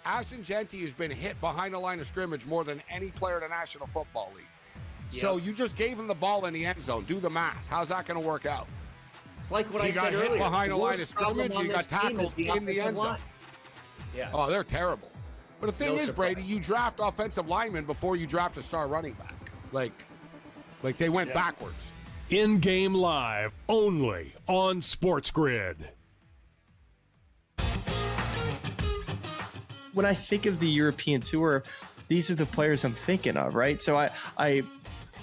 Ashton Genty has been hit behind the line of scrimmage more than any player in the National Football League. Yep. So you just gave him the ball in the end zone. Do the math. How's that going to work out? It's like what I said earlier. He got hit behind the line of scrimmage. He got tackled in the end zone. Yeah. Oh, they're terrible. But the thing is, Brady, you draft offensive linemen before you draft a star running back. Like they went backwards. In-game live, only on SportsGrid. When I think of the European tour, these are the players I'm thinking of, right? So I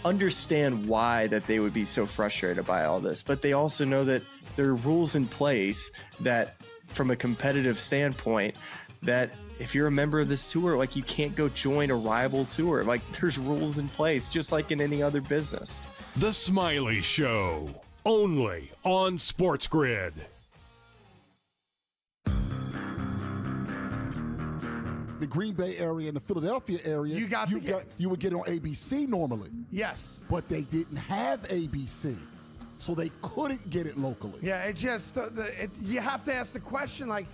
understand why that they would be so frustrated by all this, but they also know that there are rules in place that, from a competitive standpoint, that if you're a member of this tour, like, you can't go join a rival tour. Like, there's rules in place, just like in any other business. The Smiley Show, only on SportsGrid. The Green Bay area and the Philadelphia area, you would get on ABC normally. Yes. But they didn't have ABC, so they couldn't get it locally. Yeah, it just, you have to ask the question, like,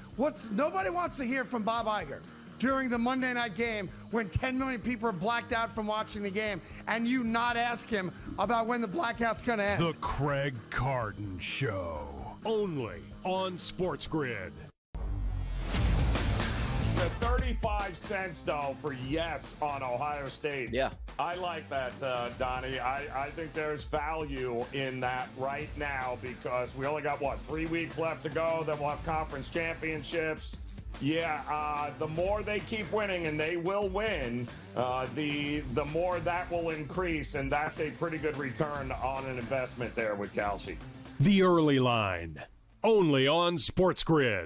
nobody wants to hear from Bob Iger during the Monday night game when 10 million people are blacked out from watching the game, and you not ask him about when the blackout's going to end. The Craig Carton Show, only on SportsGrid. The 35 cents, though, for yes on Ohio State. Yeah. I like that, Donnie. I think there's value in that right now because we only got, 3 weeks left to go. Then we'll have conference championships. Yeah, the more they keep winning, and they will win, the more that will increase, and that's a pretty good return on an investment there with Kalshi. The Early Line, only on SportsGrid.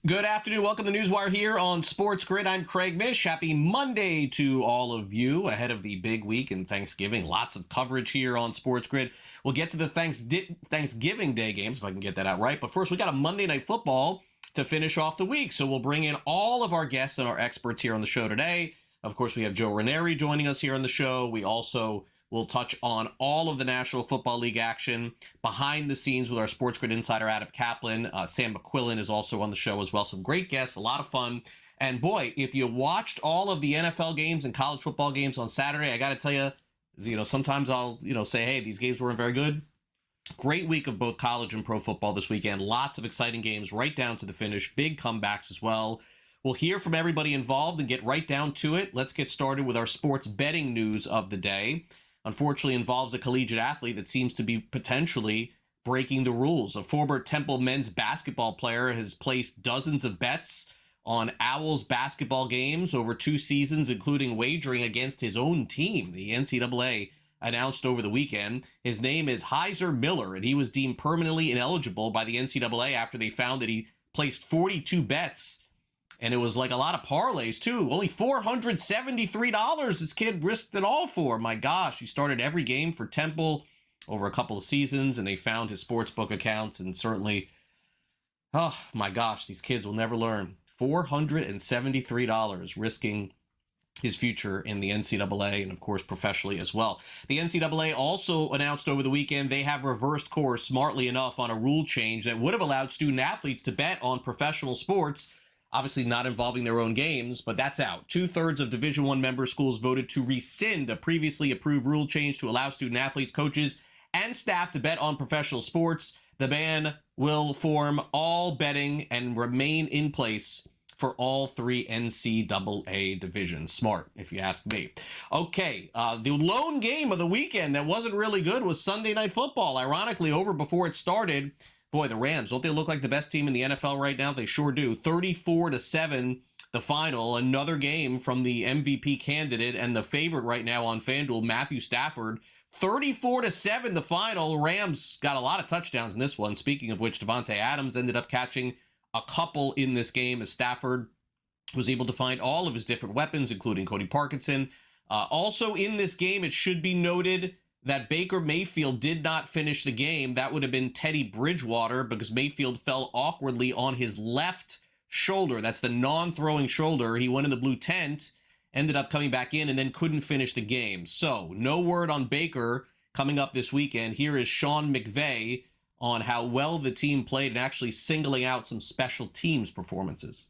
Good afternoon. Welcome to NewsWire here on SportsGrid. I'm Craig Mish. Happy Monday to all of you ahead of the big week and Thanksgiving. Lots of coverage here on SportsGrid. We'll get to the Thanksgiving Day games, if I can get that out right. But first, we got a Monday Night Football to finish off the week. So we'll bring in all of our guests and our experts here on the show today. Of course, we have Joe Ranieri joining us here on the show. We also will touch on all of the National Football League action behind the scenes with our SportsGrid insider, Adam Kaplan. Sam McQuillan is also on the show as well. Some great guests, a lot of fun. And boy, if you watched all of the NFL games and college football games on Saturday, I got to tell you, sometimes I'll, say, hey, these games weren't very good. Great week of both college and pro football this weekend. Lots of exciting games right down to the finish. Big comebacks as well. We'll hear from everybody involved and get right down to it. Let's get started with our sports betting news of the day. Unfortunately, involves a collegiate athlete that seems to be potentially breaking the rules. A former Temple men's basketball player has placed dozens of bets on Owls basketball games over 2 seasons, including wagering against his own team. The NCAA announced over the weekend. His name is Heiser Miller, and he was deemed permanently ineligible by the NCAA after they found that he placed 42 bets. And it was like a lot of parlays, too. Only $473 this kid risked it all for. My gosh, he started every game for Temple over a couple of seasons, and they found his sportsbook accounts. And certainly, oh, my gosh, these kids will never learn. $473 risking his future in the NCAA and, of course, professionally as well. The NCAA also announced over the weekend they have reversed course, smartly enough, on a rule change that would have allowed student athletes to bet on professional sports, obviously not involving their own games, but that's out. 2/3 of Division I member schools voted to rescind a previously approved rule change to allow student athletes, coaches, and staff to bet on professional sports. The ban will form all betting and remain in place for all 3 NCAA divisions. Smart, if you ask me. Okay, the lone game of the weekend that wasn't really good was Sunday Night Football. Ironically, over before it started. Boy, the Rams, don't they look like the best team in the NFL right now? They sure do. 34-7, the final. Another game from the MVP candidate and the favorite right now on FanDuel, Matthew Stafford. 34-7, the final. Rams got a lot of touchdowns in this one. Speaking of which, Devontae Adams ended up catching a couple in this game as Stafford was able to find all of his different weapons, including Cody Parkinson. Also in this game, it should be noted that Baker Mayfield did not finish the game. That would have been Teddy Bridgewater because Mayfield fell awkwardly on his left shoulder. That's the non-throwing shoulder. He went in the blue tent, ended up coming back in, and then couldn't finish the game. So no word on Baker coming up this weekend. Here is Sean McVay on how well the team played and actually singling out some special teams performances.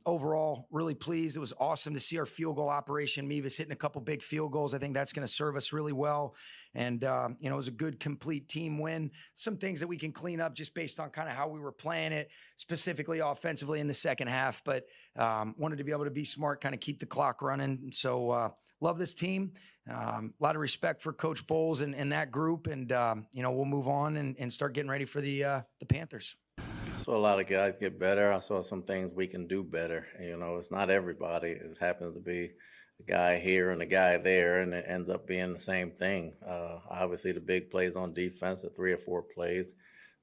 Overall, really pleased. It was awesome to see our field goal operation. Mevis hitting a couple big field goals. I think that's going to serve us really well. And, it was a good, complete team win. Some things that we can clean up just based on kind of how we were playing it, specifically offensively in the second half. But wanted to be able to be smart, kind of keep the clock running. And so love this team. A lot of respect for Coach Bowles and that group. And, we'll move on and start getting ready for the Panthers. I saw a lot of guys get better. I saw some things we can do better. It's not everybody. It happens to be a guy here and a guy there, and it ends up being the same thing. Obviously, the big plays on defense, the 3 or 4 plays,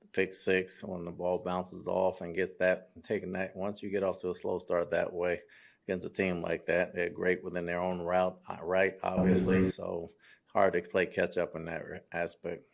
the pick 6 when the ball bounces off and gets that and taking that. Once you get off to a slow start that way against a team like that, they're great within their own route, right, obviously. So hard to play catch up in that aspect.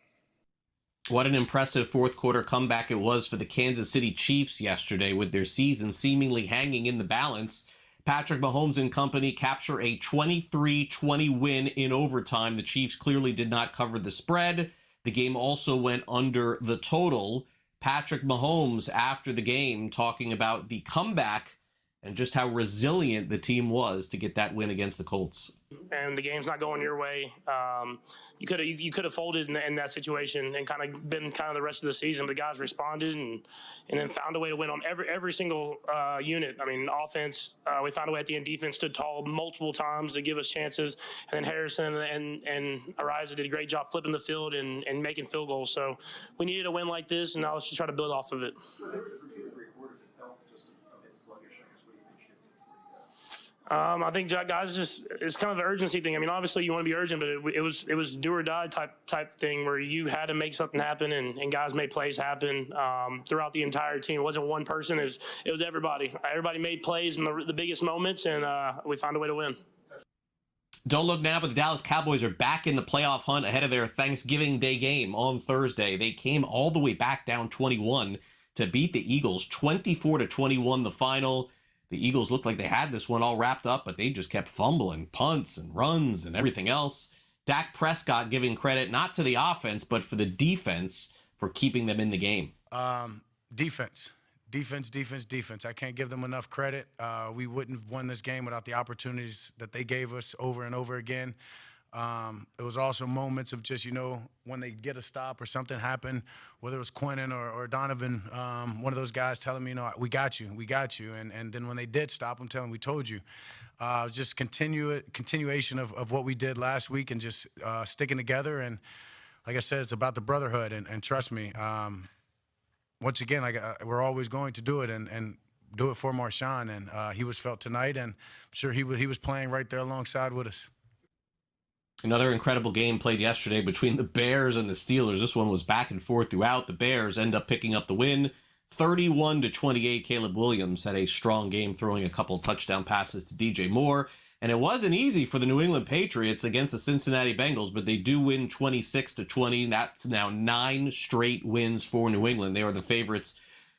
What an impressive fourth quarter comeback it was for the Kansas City Chiefs yesterday, with their season seemingly hanging in the balance. Patrick Mahomes and company capture a 23-20 win in overtime. The Chiefs clearly did not cover the spread. The game also went under the total. Patrick Mahomes, after the game, talking about the comeback and just how resilient the team was to get that win against the Colts. And the game's not going your way. You could have folded in that situation and kind of been kind of the rest of the season. But the guys responded and then found a way to win on every single unit. I mean, offense, we found a way at the end. Defense stood tall multiple times to give us chances. And then Harrison and Ariza did a great job flipping the field and making field goals. So we needed a win like this, and now let's just try to build off of it. I think guys it's kind of an urgency thing. I mean, obviously you want to be urgent, but it was do or die type thing where you had to make something happen, and guys made plays happen throughout the entire team. It wasn't one person; it was everybody. Everybody made plays in the biggest moments, and we found a way to win. Don't look now, but the Dallas Cowboys are back in the playoff hunt ahead of their Thanksgiving Day game on Thursday. They came all the way back down 21 to beat the Eagles, 24-21 the final. The Eagles looked like they had this one all wrapped up, but they just kept fumbling, punts and runs and everything else. Dak Prescott giving credit not to the offense, but for the defense for keeping them in the game. Defense. I can't give them enough credit. We wouldn't have won this game without the opportunities that they gave us over and over again. It was also moments of just, when they get a stop or something happen, whether it was Quinnen or Donovan, one of those guys telling me, we got you. And then when they did stop, I'm telling them, we told you. Just continuation of what we did last week and just sticking together. And like I said, it's about the brotherhood. And trust me, once again, we're always going to do it and do it for Marshawn. And he was felt tonight, and I'm sure he was playing right there alongside with us. Another incredible game played yesterday between the Bears and the Steelers. This one was back and forth throughout. The Bears end up picking up the win, 31-28. Caleb Williams had a strong game, throwing a couple of touchdown passes to DJ Moore. And it wasn't easy for the New England Patriots against the Cincinnati Bengals, but they do win 26-20. That's now 9 straight wins for New England. They are the favorites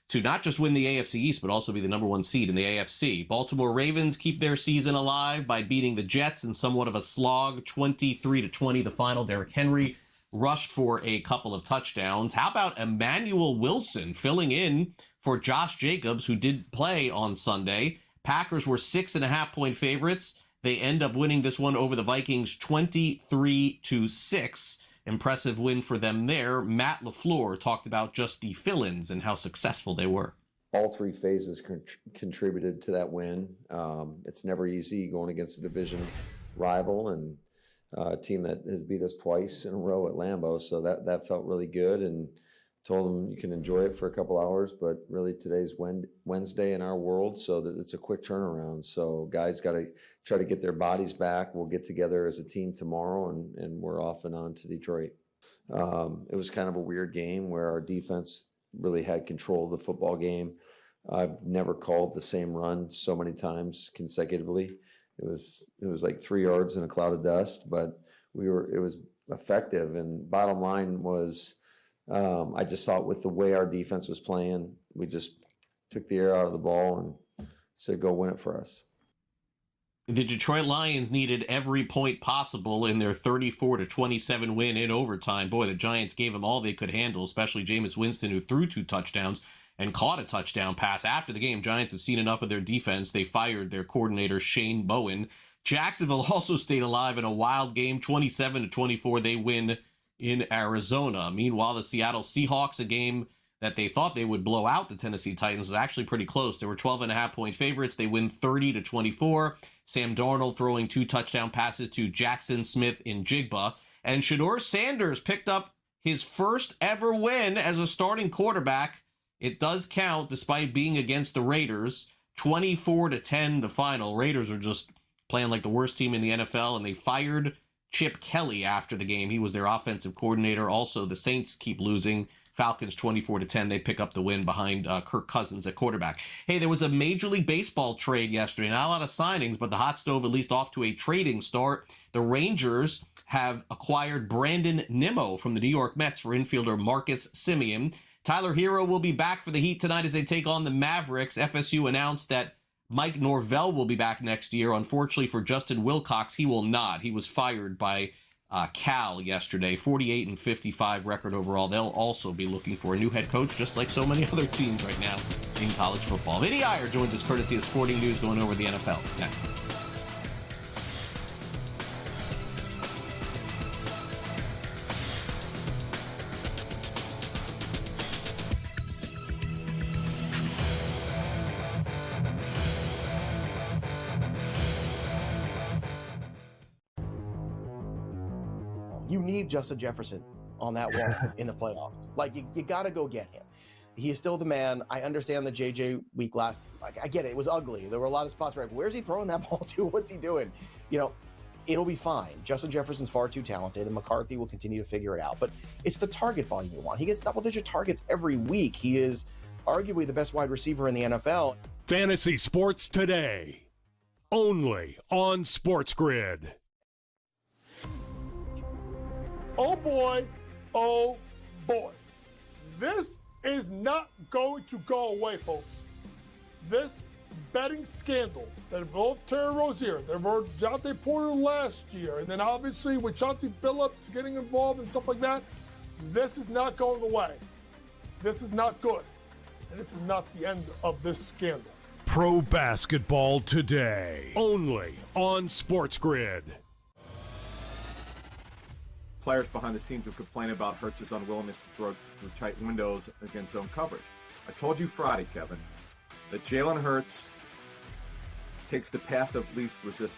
to not just win the AFC East, but also be the number 1 seed in the AFC. Baltimore Ravens keep their season alive by beating the Jets in somewhat of a slog, 23-20 the final. Derrick Henry rushed for a couple of touchdowns. How about Emmanuel Wilson filling in for Josh Jacobs, who did play on Sunday? Packers were 6.5-point favorites. They end up winning this one over the Vikings 23-6. Impressive win for them there. Matt LaFleur talked about just the fill-ins and how successful they were. All 3 phases contributed to that win. It's never easy going against a division rival and a team that has beat us twice in a row at Lambeau. So that felt really good, and told them you can enjoy it for a couple hours, but really today's Wednesday in our world, so that it's a quick turnaround. So guys got to try to get their bodies back. We'll get together as a team tomorrow, and we're off and on to Detroit. It was kind of a weird game where our defense really had control of the football game. I've never called the same run so many times consecutively. it was like 3 yards in a cloud of dust, but it was effective. And bottom line was, I just thought with the way our defense was playing, we just took the air out of the ball and said, go win it for us. The Detroit Lions needed every point possible in their 34-27 win in overtime. Boy, the Giants gave them all they could handle, especially Jameis Winston, who threw 2 touchdowns and caught a touchdown pass. After the game, Giants have seen enough of their defense. They fired their coordinator, Shane Bowen. Jacksonville also stayed alive in a wild game, 27-24. They win in Arizona. Meanwhile, the Seattle Seahawks, a game that they thought they would blow out the Tennessee Titans, was actually pretty close. They were 12.5-point favorites. They win 30-24. Sam Darnold throwing 2 touchdown passes to Jackson Smith in Jigba. And Shedeur Sanders picked up his first ever win as a starting quarterback. It does count despite being against the Raiders. 24-10 the final. Raiders are just playing like the worst team in the NFL, and they fired Chip Kelly after the game. He was their offensive coordinator. Also, the Saints keep losing. Falcons 24-10. They pick up the win behind Kirk Cousins at quarterback. Hey, there was a Major League Baseball trade yesterday. Not a lot of signings, but the hot stove at least off to a trading start. The Rangers have acquired Brandon Nimmo from the New York Mets for infielder Marcus Semien. Tyler Hero will be back for the Heat tonight as they take on the Mavericks. FSU announced that Mike Norvell will be back next year. Unfortunately for Justin Wilcox, he will not. He was fired by Cal yesterday. 48-55 record overall. They'll also be looking for a new head coach, just like so many other teams right now in college football. Vinny Iyer joins us courtesy of Sporting News, going over the NFL next. You need Justin Jefferson on that wall in the playoffs. Like, you got to go get him. He is still the man. I understand the JJ week last. Like, I get it. It was ugly. There were a lot of spots where, where's he throwing that ball to? What's he doing? You know, it'll be fine. Justin Jefferson's far too talented, and McCarthy will continue to figure it out. But it's the target volume you want. He gets double-digit targets every week. He is arguably the best wide receiver in the NFL. Fantasy Sports Today, only on SportsGrid. Oh boy, oh boy. This is not going to go away, folks. This betting scandal that involved Terry Rozier, that involved Jonte Porter last year, and then obviously with Chauncey Billups getting involved and stuff like that, this is not going away. This is not good. And this is not the end of this scandal. Pro Basketball Today, only on SportsGrid. Players behind the scenes would complain about Hurts's unwillingness to throw through tight windows against zone coverage. I told you Friday, Kevin, that Jalen Hurts takes the path of least resistance.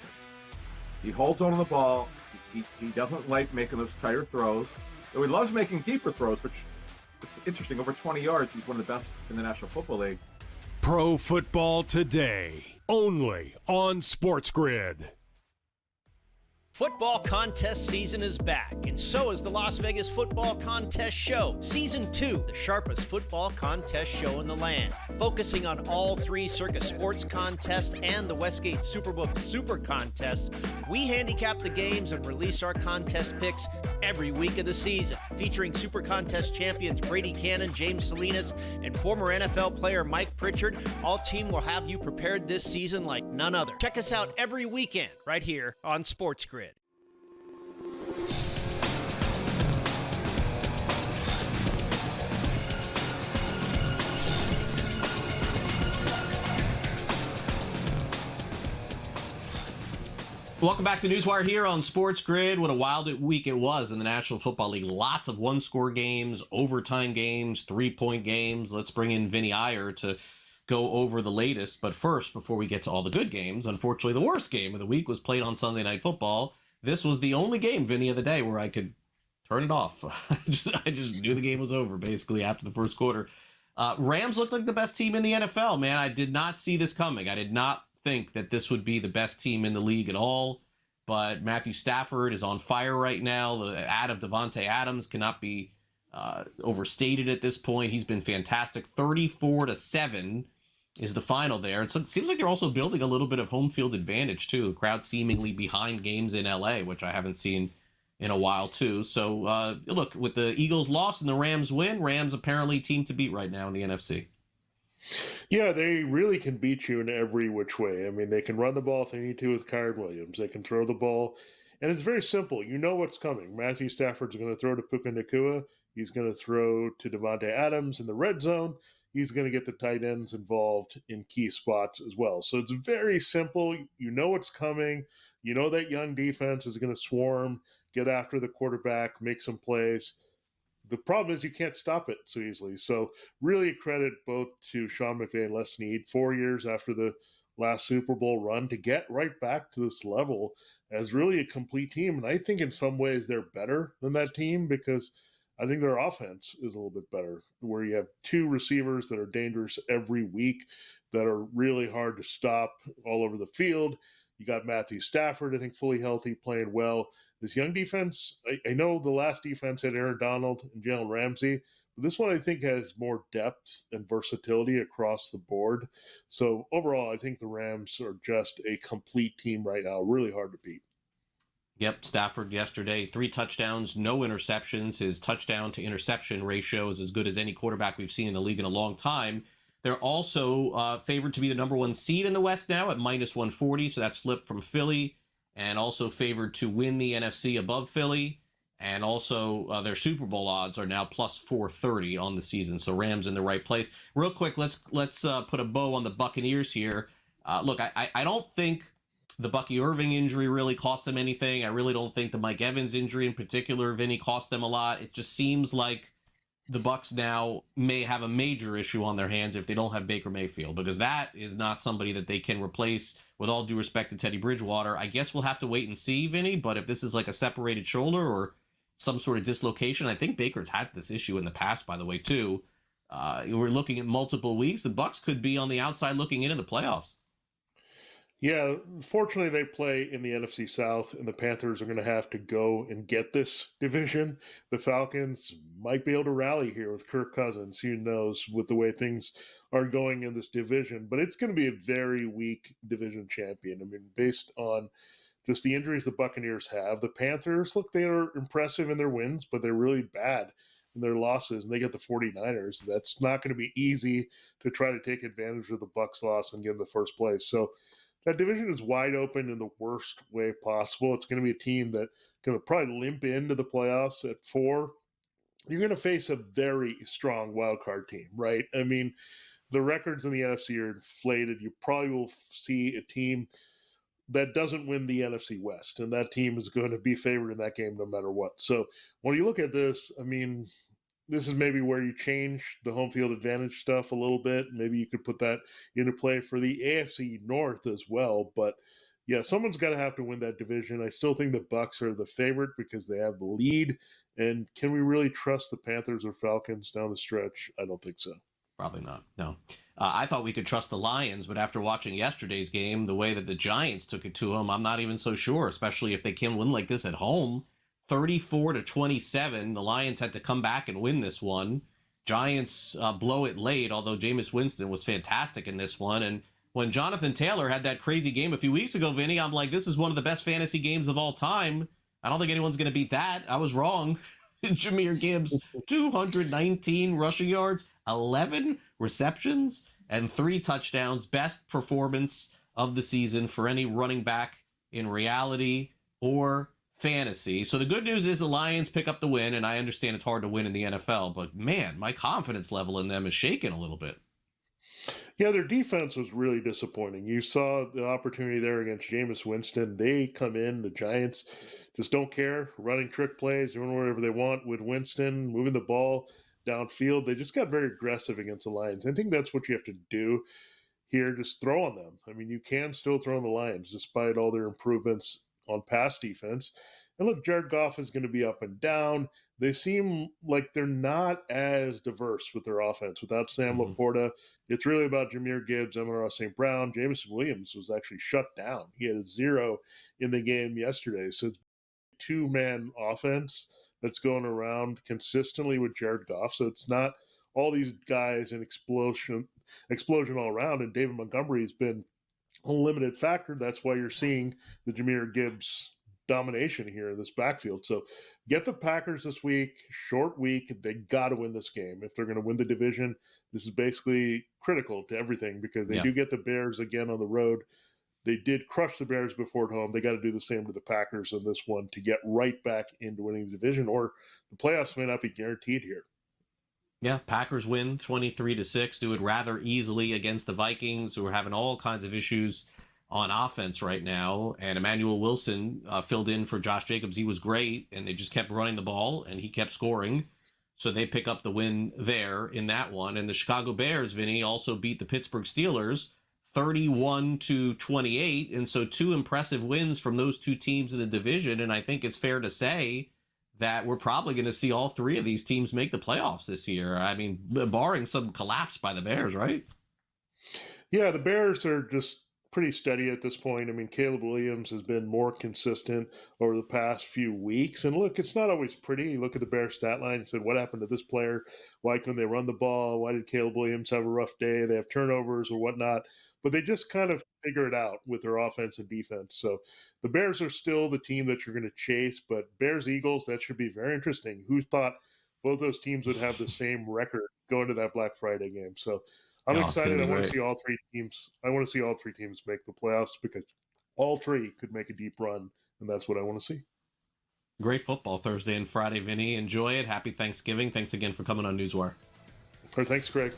He holds on to the ball. He doesn't like making those tighter throws. Though he loves making deeper throws, which it's interesting. Over 20 yards, he's one of the best in the National Football League. Pro Football Today, only on SportsGrid. Football contest season is back, and so is the Las Vegas Football Contest Show. Season 2, the sharpest football contest show in the land. Focusing on all 3 Circa Sports contests and the Westgate Superbook Super Contest, we handicap the games and release our contest picks every week of the season. Featuring Super Contest champions Brady Cannon, James Salinas, and former NFL player Mike Pritchard, all team will have you prepared this season like none other. Check us out every weekend right here on SportsGrid. Welcome back to NewsWire here on SportsGrid. What a wild week it was in the National Football League. Lots of one-score games, overtime games, three-point games. Let's bring in Vinny Iyer to go over the latest. But first, before we get to all the good games, unfortunately, the worst game of the week was played on Sunday Night Football. This was the only game, Vinny, of the day where I could turn it off. I just knew the game was over, basically, after the first quarter. Rams looked like the best team in the NFL, man. I did not see this coming. I did not think that this would be the best team in the league at all, but Matthew Stafford is on fire right now. The ad of Devontae Adams cannot be overstated at this point. He's been fantastic. 34-7 is the final there. And so it seems like they're also building a little bit of home field advantage too. The crowd seemingly behind games in LA, which I haven't seen in a while too. So look, with the Eagles loss and the Rams win, Rams apparently team to beat right now in the NFC. Yeah, they really can beat you in every which way. I mean, they can run the ball if they need to with Kyron Williams. They can throw the ball. And it's very simple. You know what's coming. Matthew Stafford's going to throw to Puka Nacua. He's going to throw to Devontae Adams in the red zone. He's going to get the tight ends involved in key spots as well. So it's very simple. You know what's coming. You know that young defense is going to swarm, get after the quarterback, make some plays. The problem is you can't stop it so easily. So really credit both to Sean McVay and Les Snead, 4 years after the last Super Bowl run, to get right back to this level as really a complete team. And I think in some ways they're better than that team because I think their offense is a little bit better, where you have two receivers that are dangerous every week, that are really hard to stop all over the field. You got Matthew Stafford, I think, fully healthy, playing well. This young defense, I know the last defense had Aaron Donald and Jalen Ramsey, but this one I think has more depth and versatility across the board. So overall, I think the Rams are just a complete team right now, really hard to beat. Yep, Stafford yesterday, 3 touchdowns, no interceptions. His touchdown to interception ratio is as good as any quarterback we've seen in the league in a long time. They're also favored to be the number 1 seed in the West now at minus 140, so that's flipped from Philly, and also favored to win the NFC above Philly. And also their Super Bowl odds are now plus 430 on the season, so Rams in the right place. Real quick, let's put a bow on the Buccaneers here. Look, I don't think the Bucky Irving injury really cost them anything. I really don't think the Mike Evans injury in particular, Vinny, cost them a lot. It just seems like the Bucs now may have a major issue on their hands if they don't have Baker Mayfield, because that is not somebody that they can replace. With all due respect to Teddy Bridgewater, I guess we'll have to wait and see, Vinny, but if this is like a separated shoulder or some sort of dislocation, I think Baker's had this issue in the past, by the way, too. We're looking at multiple weeks. The Bucs could be on the outside looking into the playoffs. Yeah, fortunately they play in the NFC South, and the Panthers are going to have to go and get this division. The Falcons might be able to rally here with Kirk Cousins. Who knows with the way things are going in this division. But it's going to be a very weak division champion. I mean, based on just the injuries the Buccaneers have. The Panthers, look, they are impressive in their wins, but they're really bad in their losses, and they get the 49ers. That's not going to be easy to try to take advantage of the Bucs loss and get in the first place. So that division is wide open in the worst way possible. It's going to be a team that's going to probably limp into the playoffs at 4. You're going to face a very strong wildcard team, right? I mean, the records in the NFC are inflated. You probably will see a team that doesn't win the NFC West, and that team is going to be favored in that game no matter what. So when you look at this, I mean, this is maybe where you change the home field advantage stuff a little bit. Maybe you could put that into play for the AFC North as well. But yeah, someone's got to have to win that division. I still think the Bucs are the favorite because they have the lead. And can we really trust the Panthers or Falcons down the stretch? I don't think so. Probably not. No. I thought we could trust the Lions, but after watching yesterday's game, the way that the Giants took it to them, I'm not even so sure, especially if they can win like this at home. 34-27. The Lions had to come back and win this one. Giants blow it late, although Jameis Winston was fantastic in this one. And when Jonathan Taylor had that crazy game a few weeks ago, Vinny, I'm like, this is one of the best fantasy games of all time. I don't think anyone's going to beat that. I was wrong. Jahmyr Gibbs, 219 rushing yards, 11 receptions, and 3 touchdowns. Best performance of the season for any running back in reality or fantasy. So the good news is the Lions pick up the win, and I understand it's hard to win in the NFL, but man, my confidence level in them is shaken a little bit. Yeah, their defense was really disappointing. You saw the opportunity there against Jameis Winston. They come in, the Giants just don't care, running trick plays, doing whatever they want with Winston, moving the ball downfield. They just got very aggressive against the Lions. I think that's what you have to do here, just throw on them. I mean, you can still throw on the Lions despite all their improvements on pass defense. And look, Jared Goff is going to be up and down. They seem like they're not as diverse with their offense. Without Sam Laporta, it's really about Jahmyr Gibbs, Amon-Ra St. Brown. Jameson Williams was actually shut down. He had a 0 in the game yesterday. So it's a 2-man offense that's going around consistently with Jared Goff. So it's not all these guys in explosion all around, and David Montgomery has been a limited factor. That's why you're seeing the Jahmyr Gibbs domination here in this backfield. So get the Packers this week, short week. They got to win this game. If they're going to win the division, this is basically critical to everything because they do get the Bears again on the road. They did crush the Bears before at home. They got to do the same to the Packers in this one to get right back into winning the division, or the playoffs may not be guaranteed here. Yeah, Packers win 23-6, do it rather easily against the Vikings, who are having all kinds of issues on offense right now. And Emmanuel Wilson filled in for Josh Jacobs. He was great, and they just kept running the ball, and he kept scoring. So they pick up the win there in that one. And the Chicago Bears, Vinny, also beat the Pittsburgh Steelers 31-28. And so 2 impressive wins from those 2 teams in the division. And I think it's fair to say that we're probably going to see all 3 of these teams make the playoffs this year. I mean, barring some collapse by the Bears, right? Yeah, the Bears are just pretty steady at this point. I mean, Caleb Williams has been more consistent over the past few weeks. And look, it's not always pretty. You look at the Bears stat line and said, what happened to this player? Why couldn't they run the ball? Why did Caleb Williams have a rough day? They have turnovers or whatnot. But they just kind of figure it out with their offense and defense. So the Bears are still the team that you're going to chase. But Bears-Eagles, that should be very interesting. Who thought both those teams would have the same record going to that Black Friday game? So I'm excited. I want to see all 3 teams. I want to see all 3 teams make the playoffs because all 3 could make a deep run, and that's what I want to see. Great football Thursday and Friday, Vinny. Enjoy it. Happy Thanksgiving. Thanks again for coming on NewsWire. Thanks, Craig.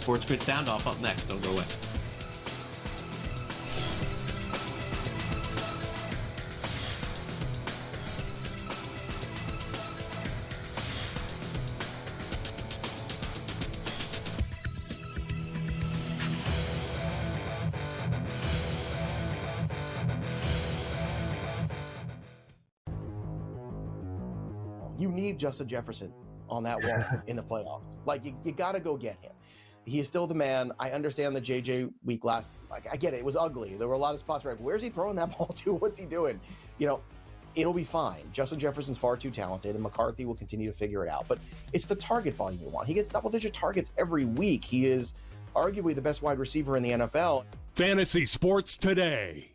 SportsGrid Sound Off up next. Don't go away. You need Justin Jefferson on that wall in the playoffs. Like, you got to go get him. He is still the man. I understand the JJ week last. Like, I get it. It was ugly. There were a lot of spots where, like, where's he throwing that ball to? What's he doing? You know, it'll be fine. Justin Jefferson's far too talented, and McCarthy will continue to figure it out. But it's the target volume you want. He gets double-digit targets every week. He is arguably the best wide receiver in the NFL. Fantasy Sports Today,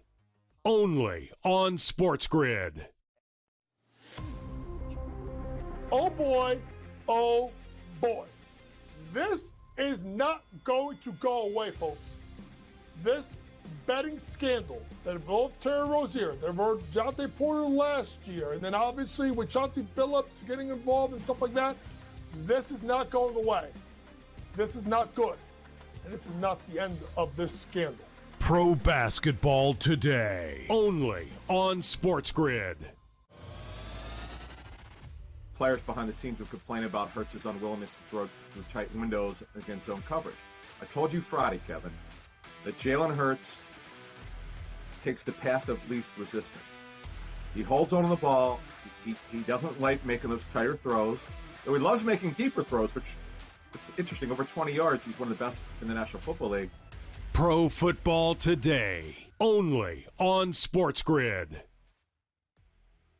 only on SportsGrid. Oh boy, oh boy. This is not going to go away, folks. This betting scandal that involved Terry Rozier, that involved Jonte Porter last year, and then obviously with Chauncey Billups getting involved and stuff like that, this is not going away. This is not good. And this is not the end of this scandal. Pro Basketball Today, only on SportsGrid. Players behind the scenes will complain about Hurts's unwillingness to throw through tight windows against zone coverage. I told you Friday, Kevin, that Jalen Hurts takes the path of least resistance. He holds on to the ball. He doesn't like making those tighter throws. Though he loves making deeper throws, which it's interesting. Over 20 yards, he's one of the best in the National Football League. Pro Football Today, only on SportsGrid.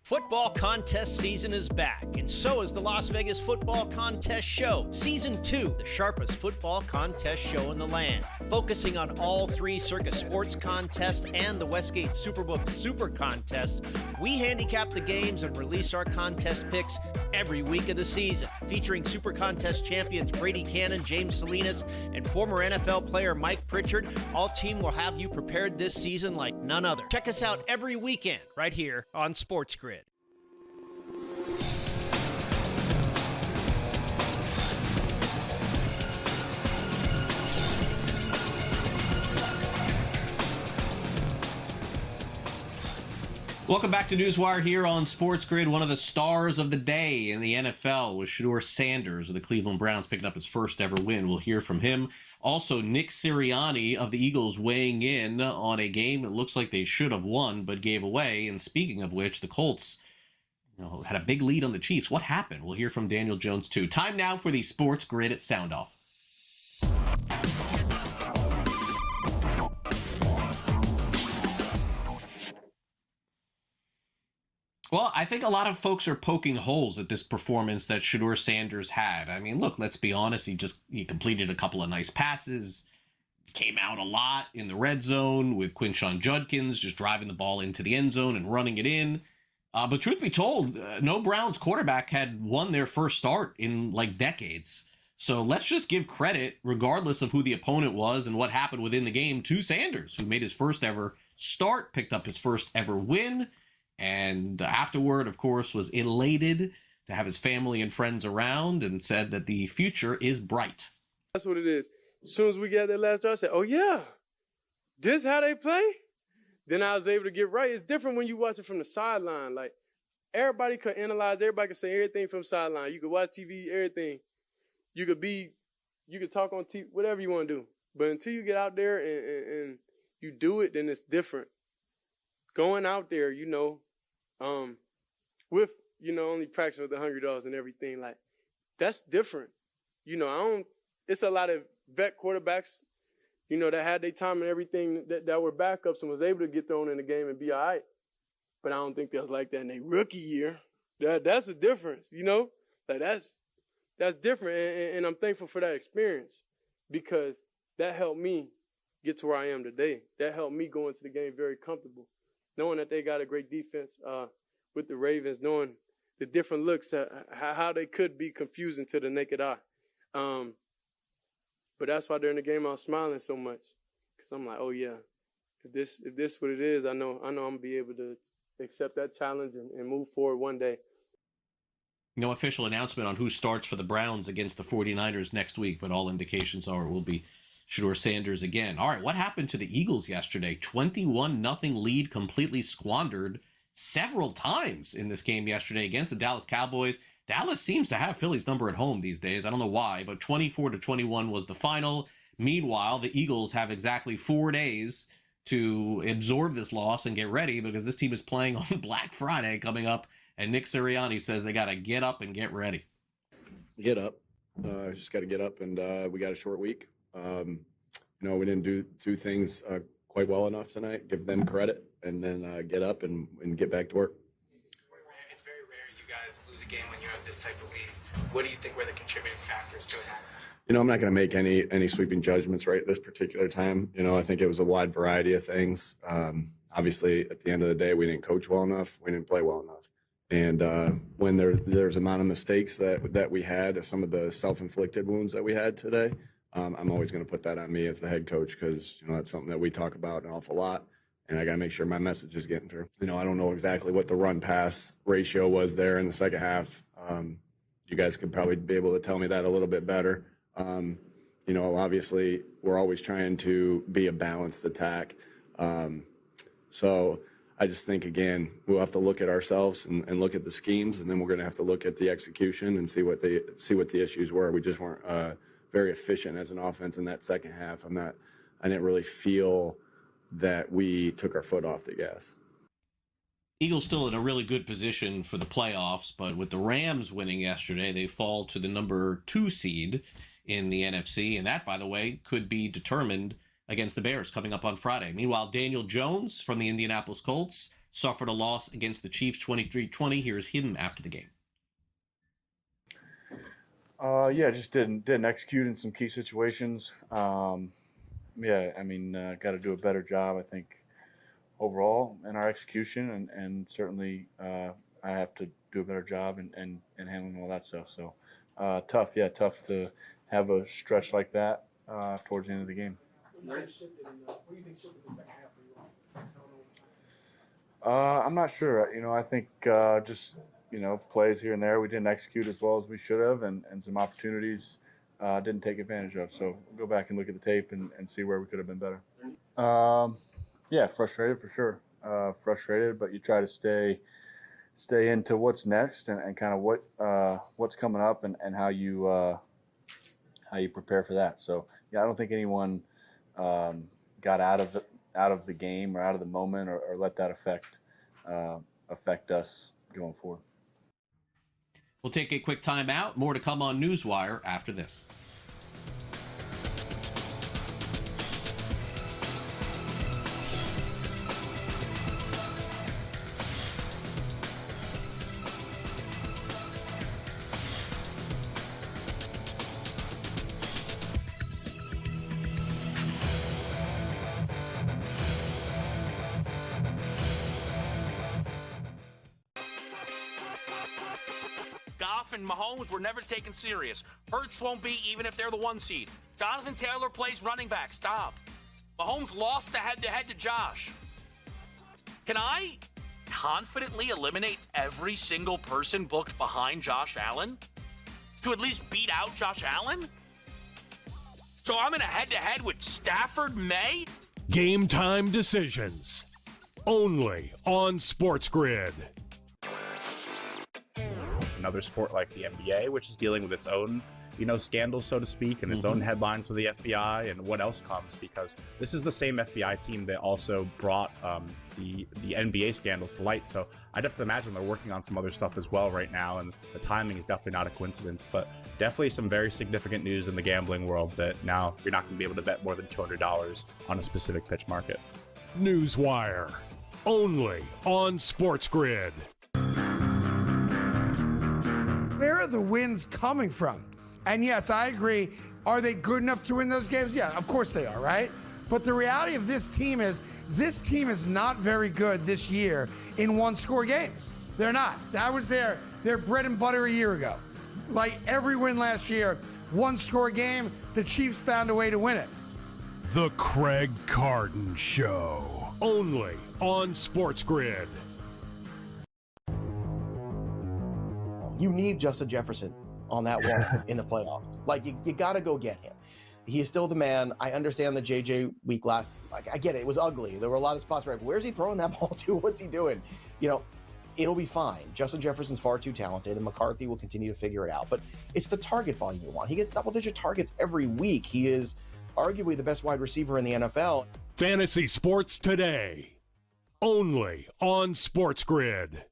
Football contest season is back, and so is the Las Vegas Football Contest Show. Season 2, the sharpest football contest show in the land. Focusing on all 3 Circus Sports contests and the Westgate Superbook Super Contest, we handicap the games and release our contest picks every week of the season. Featuring Super Contest champions Brady Cannon, James Salinas, and former NFL player Mike Pritchard, all team will have you prepared this season like none other. Check us out every weekend right here on SportsGrid. Welcome back to NewsWire here on SportsGrid. One of the stars of the day in the NFL was Shedeur Sanders of the Cleveland Browns picking up his first ever win. We'll hear from him. Also, Nick Sirianni of the Eagles weighing in on a game that looks like they should have won but gave away. And speaking of which, the Colts had a big lead on the Chiefs. What happened? We'll hear from Daniel Jones too. Time now for the SportsGrid at Sound Off. Well, I think a lot of folks are poking holes at this performance that Shedeur Sanders had. I mean, look, let's be honest. He completed a couple of nice passes, came out a lot in the red zone with Quinshon Judkins just driving the ball into the end zone and running it in. But truth be told, no Browns quarterback had won their first start in like decades. So let's just give credit, regardless of who the opponent was and what happened within the game, to Sanders, who made his first ever start, picked up his first ever win, and afterward, of course, was elated to have his family and friends around and said that the future is bright. That's what it is. As soon as we got that last drive, I said, oh, yeah, this how they play? Then I was able to get right. It's different when you watch it from the sideline. Like, everybody could analyze, everybody could say everything from the sideline. You could watch TV, everything. You could talk on TV, whatever you want to do. But until you get out there and you do it, then it's different. Going out there, with, only practicing with the Hungry Dogs and everything, like, that's different. It's a lot of vet quarterbacks, that had their time and everything that were backups and was able to get thrown in the game and be all right. But I don't think that was like that in their rookie year. That's a difference, Like, that's different, and I'm thankful for that experience because that helped me get to where I am today. That helped me go into the game very comfortable, knowing that they got a great defense with the Ravens, knowing the different looks, how they could be confusing to the naked eye. But that's why during the game I was smiling so much because I'm like, oh yeah, if this what it is, I know I'm gonna be able to accept that challenge and move forward one day. No official announcement on who starts for the Browns against the 49ers next week, but all indications are it will be Shedeur Sanders again. All right, what happened to the Eagles yesterday? 21-0 lead completely squandered several times in this game yesterday against the Dallas Cowboys. Dallas seems to have Philly's number at home these days. I don't know why, but 24-21 was the final. Meanwhile, the Eagles have exactly 4 days to absorb this loss and get ready because this team is playing on Black Friday coming up. And Nick Sirianni says they got to get up and get ready. Get up. Just got to get up, and we got a short week. We didn't do things quite well enough tonight. Give them credit, and then get up and get back to work. It's very rare you guys lose a game when you're at this type of lead. What do you think were the contributing factors to it happening? I'm not going to make any sweeping judgments right this particular time. I think it was a wide variety of things. Obviously, at the end of the day, we didn't coach well enough. We didn't play well enough. And when there's amount of mistakes that we had, some of the self-inflicted wounds that we had today, I'm always going to put that on me as the head coach because, that's something that we talk about an awful lot. And I got to make sure my message is getting through. I don't know exactly what the run-pass ratio was there in the second half. You guys could probably be able to tell me that a little bit better. Obviously, we're always trying to be a balanced attack. So I just think, again, we'll have to look at ourselves and look at the schemes, and then we're going to have to look at the execution and see what the issues were. We just weren't very efficient as an offense in that second half. I didn't really feel that we took our foot off the gas. Eagles still in a really good position for the playoffs, but with the Rams winning yesterday, they fall to the number 2 seed in the NFC, and that, by the way, could be determined against the Bears coming up on Friday. Meanwhile, Daniel Jones from the Indianapolis Colts suffered a loss against the Chiefs 23-20. Here's him after the game. Just didn't execute in some key situations. Got to do a better job, I think, overall in our execution, and certainly I have to do a better job in handling all that stuff. So tough to have a stretch like that towards the end of the game. What do you think shifted in the second half for you? I'm not sure. I think just plays here and there we didn't execute as well as we should have, and some opportunities didn't take advantage of. So we'll go back and look at the tape and see where we could have been better. Frustrated for sure. Frustrated, but you try to stay into what's next and kind of what's coming up and how you prepare for that. So I don't think anyone got out of the game or out of the moment or let that affect us going forward. We'll take a quick time out. More to come on NewsWire after this. Goff and Mahomes were never taken serious. Hurts won't be even if they're the 1 seed. Jonathan Taylor plays running back. Stop. Mahomes lost the head-to-head to Josh. Can I confidently eliminate every single person booked behind Josh Allen to at least beat out Josh Allen? So I'm in a head-to-head with Stafford May? Game time decisions. Only on SportsGrid. Another sport like the NBA, which is dealing with its own, scandals, so to speak, and its own headlines with the FBI and what else comes, because this is the same FBI team that also brought the NBA scandals to light. So I'd have to imagine they're working on some other stuff as well right now, and the timing is definitely not a coincidence, but definitely some very significant news in the gambling world that now you're not going to be able to bet more than $200 on a specific pitch market. NewsWire. Only on SportsGrid. Where are the wins coming from? And yes, I agree. Are they good enough to win those games? Yeah, of course they are, right? But the reality of this team is not very good this year in one-score games. They're not. That was their bread and butter a year ago. Like every win last year, one-score game, the Chiefs found a way to win it. The Craig Carton Show. Only on SportsGrid. You need Justin Jefferson on that wall in the playoffs. Like, you got to go get him. He is still the man. I understand the JJ week last. Like, I get it. It was ugly. There were a lot of spots where, where's he throwing that ball to? What's he doing? It'll be fine. Justin Jefferson's far too talented, and McCarthy will continue to figure it out. But it's the target volume you want. He gets double-digit targets every week. He is arguably the best wide receiver in the NFL. Fantasy Sports Today. Only on SportsGrid.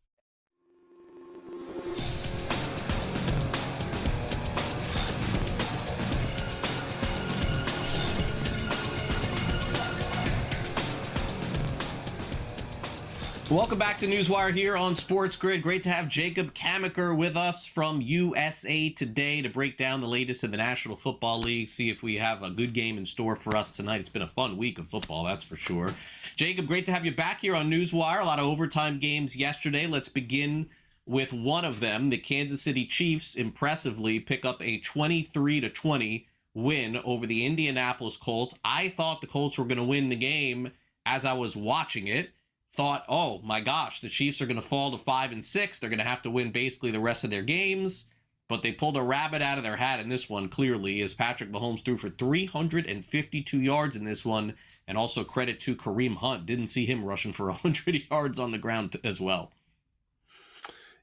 Welcome back to NewsWire here on SportsGrid. Great to have Jacob Kamaker with us from USA Today to break down the latest in the National Football League, see if we have a good game in store for us tonight. It's been a fun week of football, that's for sure. Jacob, great to have you back here on NewsWire. A lot of overtime games yesterday. Let's begin with one of them. The Kansas City Chiefs impressively pick up a 23-20 win over the Indianapolis Colts. I thought the Colts were going to win the game as I was watching it. Thought, oh my gosh, the Chiefs are going to fall to 5-6. They're going to have to win basically the rest of their games. But they pulled a rabbit out of their hat in this one, clearly, as Patrick Mahomes threw for 352 yards in this one. And also credit to Kareem Hunt. Didn't see him rushing for 100 yards on the ground as well.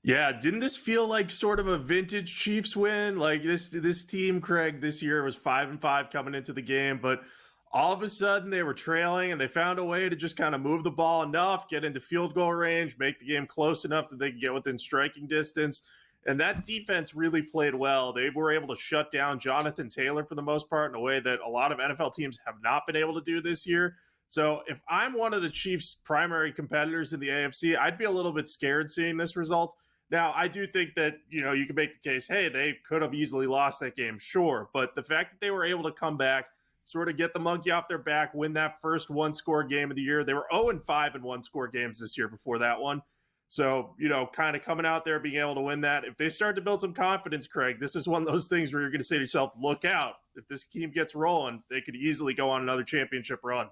Yeah, didn't this feel like sort of a vintage Chiefs win? Like this team, Craig, this year was 5-5 coming into the game, but all of a sudden they were trailing and they found a way to just kind of move the ball enough, get into field goal range, make the game close enough that they could get within striking distance. And that defense really played well. They were able to shut down Jonathan Taylor for the most part in a way that a lot of NFL teams have not been able to do this year. So if I'm one of the Chiefs' primary competitors in the AFC, I'd be a little bit scared seeing this result. Now, I do think that, you can make the case, hey, they could have easily lost that game, sure. But the fact that they were able to come back, sort of get the monkey off their back, win that first one-score game of the year. They were 0-5 in one-score games this year before that one. So, kind of coming out there, being able to win that. If they start to build some confidence, Craig, this is one of those things where you're going to say to yourself, look out. If this team gets rolling, they could easily go on another championship run.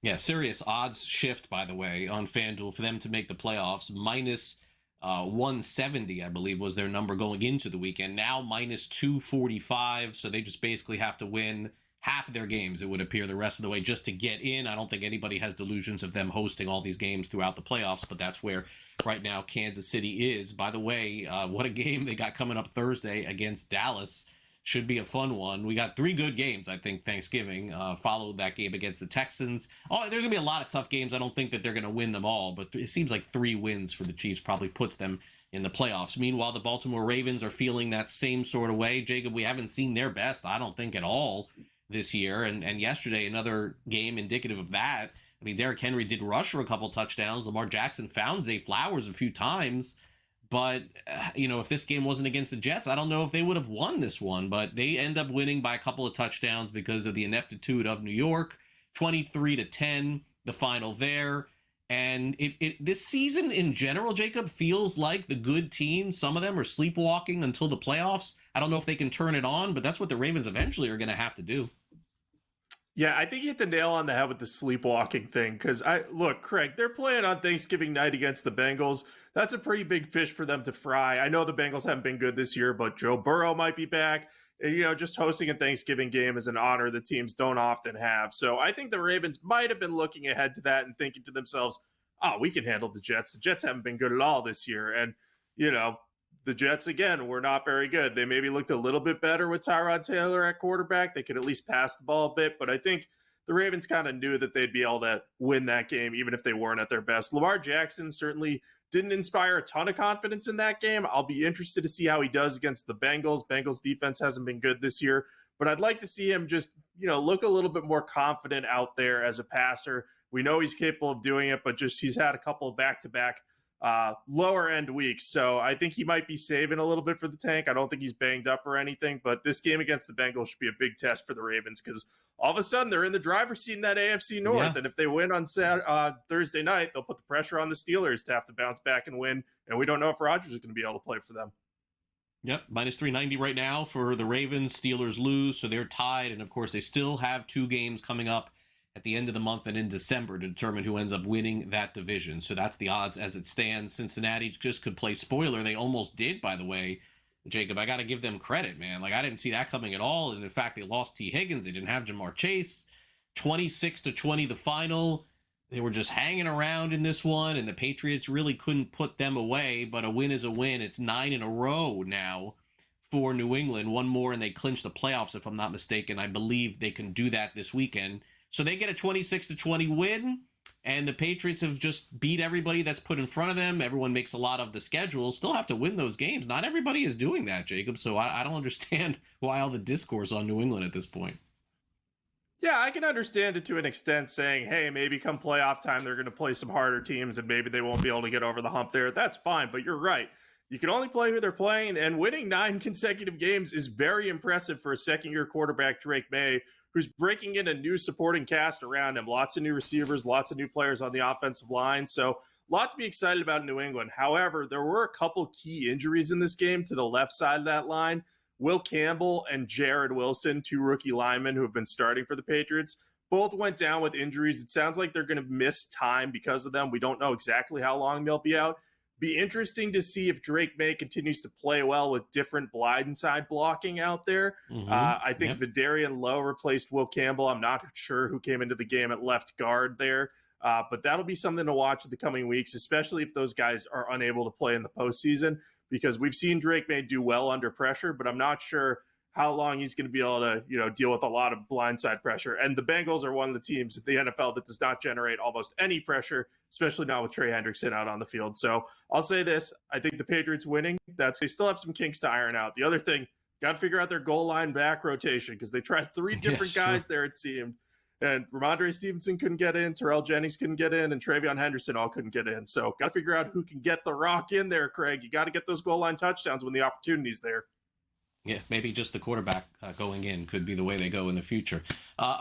Yeah, serious odds shift, by the way, on FanDuel for them to make the playoffs. Minus 170, I believe, was their number going into the weekend. Now minus 245, so they just basically have to win half of their games, it would appear, the rest of the way just to get in. I don't think anybody has delusions of them hosting all these games throughout the playoffs, but that's where right now Kansas City is. By the way, what a game they got coming up Thursday against Dallas. Should be a fun one. We got 3 good games, I think, Thanksgiving. Followed that game against the Texans. Oh, there's going to be a lot of tough games. I don't think that they're going to win them all, but it seems like 3 wins for the Chiefs probably puts them in the playoffs. Meanwhile, the Baltimore Ravens are feeling that same sort of way. Jacob, we haven't seen their best, I don't think, at all this year. And yesterday, another game indicative of that. I mean, Derrick Henry did rush for a couple touchdowns. Lamar Jackson found Zay Flowers a few times. But, if this game wasn't against the Jets, I don't know if they would have won this one. But they end up winning by a couple of touchdowns because of the ineptitude of New York. 23-10, the final there. And this season in general, Jacob, feels like the good teams, some of them are sleepwalking until the playoffs. I don't know if they can turn it on, but that's what the Ravens eventually are going to have to do. Yeah, I think you hit the nail on the head with the sleepwalking thing. Because look, Craig, they're playing on Thanksgiving night against the Bengals. That's a pretty big fish for them to fry. I know the Bengals haven't been good this year, but Joe Burrow might be back. You know, just hosting a Thanksgiving game is an honor that teams don't often have. So I think the Ravens might have been looking ahead to that and thinking to themselves, oh, we can handle the Jets. The Jets haven't been good at all this year. And, you know, the Jets, again, were not very good. They maybe looked a little bit better with Tyrod Taylor at quarterback. They could at least pass the ball a bit. But I think the Ravens kind of knew that they'd be able to win that game, even if they weren't at their best. Lamar Jackson certainly didn't inspire a ton of confidence in that game. I'll be interested to see how he does against the Bengals. Bengals defense hasn't been good this year, but I'd like to see him just, you know, look a little bit more confident out there as a passer. We know he's capable of doing it, but just he's had a couple of back-to-back lower end weeks. So I think he might be saving a little bit for the tank. I don't think he's banged up or anything, but this game against the Bengals should be a big test for the Ravens because all of a sudden they're in the driver's seat in that AFC North. Yeah. And if they win on Thursday night, they'll put the pressure on the Steelers to have to bounce back and win. And we don't know if Rodgers is going to be able to play for them. Yep, minus 390 right now for the Ravens. Steelers lose, so they're tied. And of course, they still have 2 games coming up at the end of the month and in December to determine who ends up winning that division. So that's the odds as it stands. Cincinnati just could play spoiler. They almost did, by the way. Jacob, I got to give them credit, man. Like, I didn't see that coming at all. And in fact, they lost T. Higgins. They didn't have Jamar Chase. 26-20 the final. They were just hanging around in this one, and the Patriots really couldn't put them away. But a win is a win. It's 9 in a row now for New England. One more, and they clinch the playoffs, if I'm not mistaken. I believe they can do that this weekend. So they get a 26-20 win, and the Patriots have just beat everybody that's put in front of them. Everyone makes a lot of the schedule. Still have to win those games. Not everybody is doing that, Jacob. So I don't understand why all the discourse on New England at this point. Yeah, I can understand it to an extent, saying, hey, maybe come playoff time, they're going to play some harder teams, and maybe they won't be able to get over the hump there. That's fine, but you're right. You can only play who they're playing, and winning 9 consecutive games is very impressive for a second-year quarterback, Drake May, who's breaking in a new supporting cast around him. Lots of new receivers, lots of new players on the offensive line. So a lot to be excited about in New England. However, there were a couple key injuries in this game to the left side of that line. Will Campbell and Jared Wilson, 2 rookie linemen who have been starting for the Patriots, both went down with injuries. It sounds like they're going to miss time because of them. We don't know exactly how long they'll be out. Be interesting to see if Drake May continues to play well with different blindside blocking out there. I think Vidarian Lowe replaced Will Campbell. I'm not sure who came into the game at left guard there, but that'll be something to watch in the coming weeks, especially if those guys are unable to play in the postseason, because we've seen Drake May do well under pressure, but I'm not sure how long he's going to be able to, deal with a lot of blindside pressure. And the Bengals are one of the teams in the NFL that does not generate almost any pressure, especially not with Trey Hendrickson out on the field. So I'll say this. I think the Patriots winning, they still have some kinks to iron out. The other thing, got to figure out their goal line back rotation because they tried 3 different guys there, it seemed. And Ramondre Stevenson couldn't get in, Terrell Jennings couldn't get in, and Travion Henderson all couldn't get in. So got to figure out who can get the rock in there, Craig. You got to get those goal line touchdowns when the opportunity's there. Yeah, maybe just the quarterback going in could be the way they go in the future.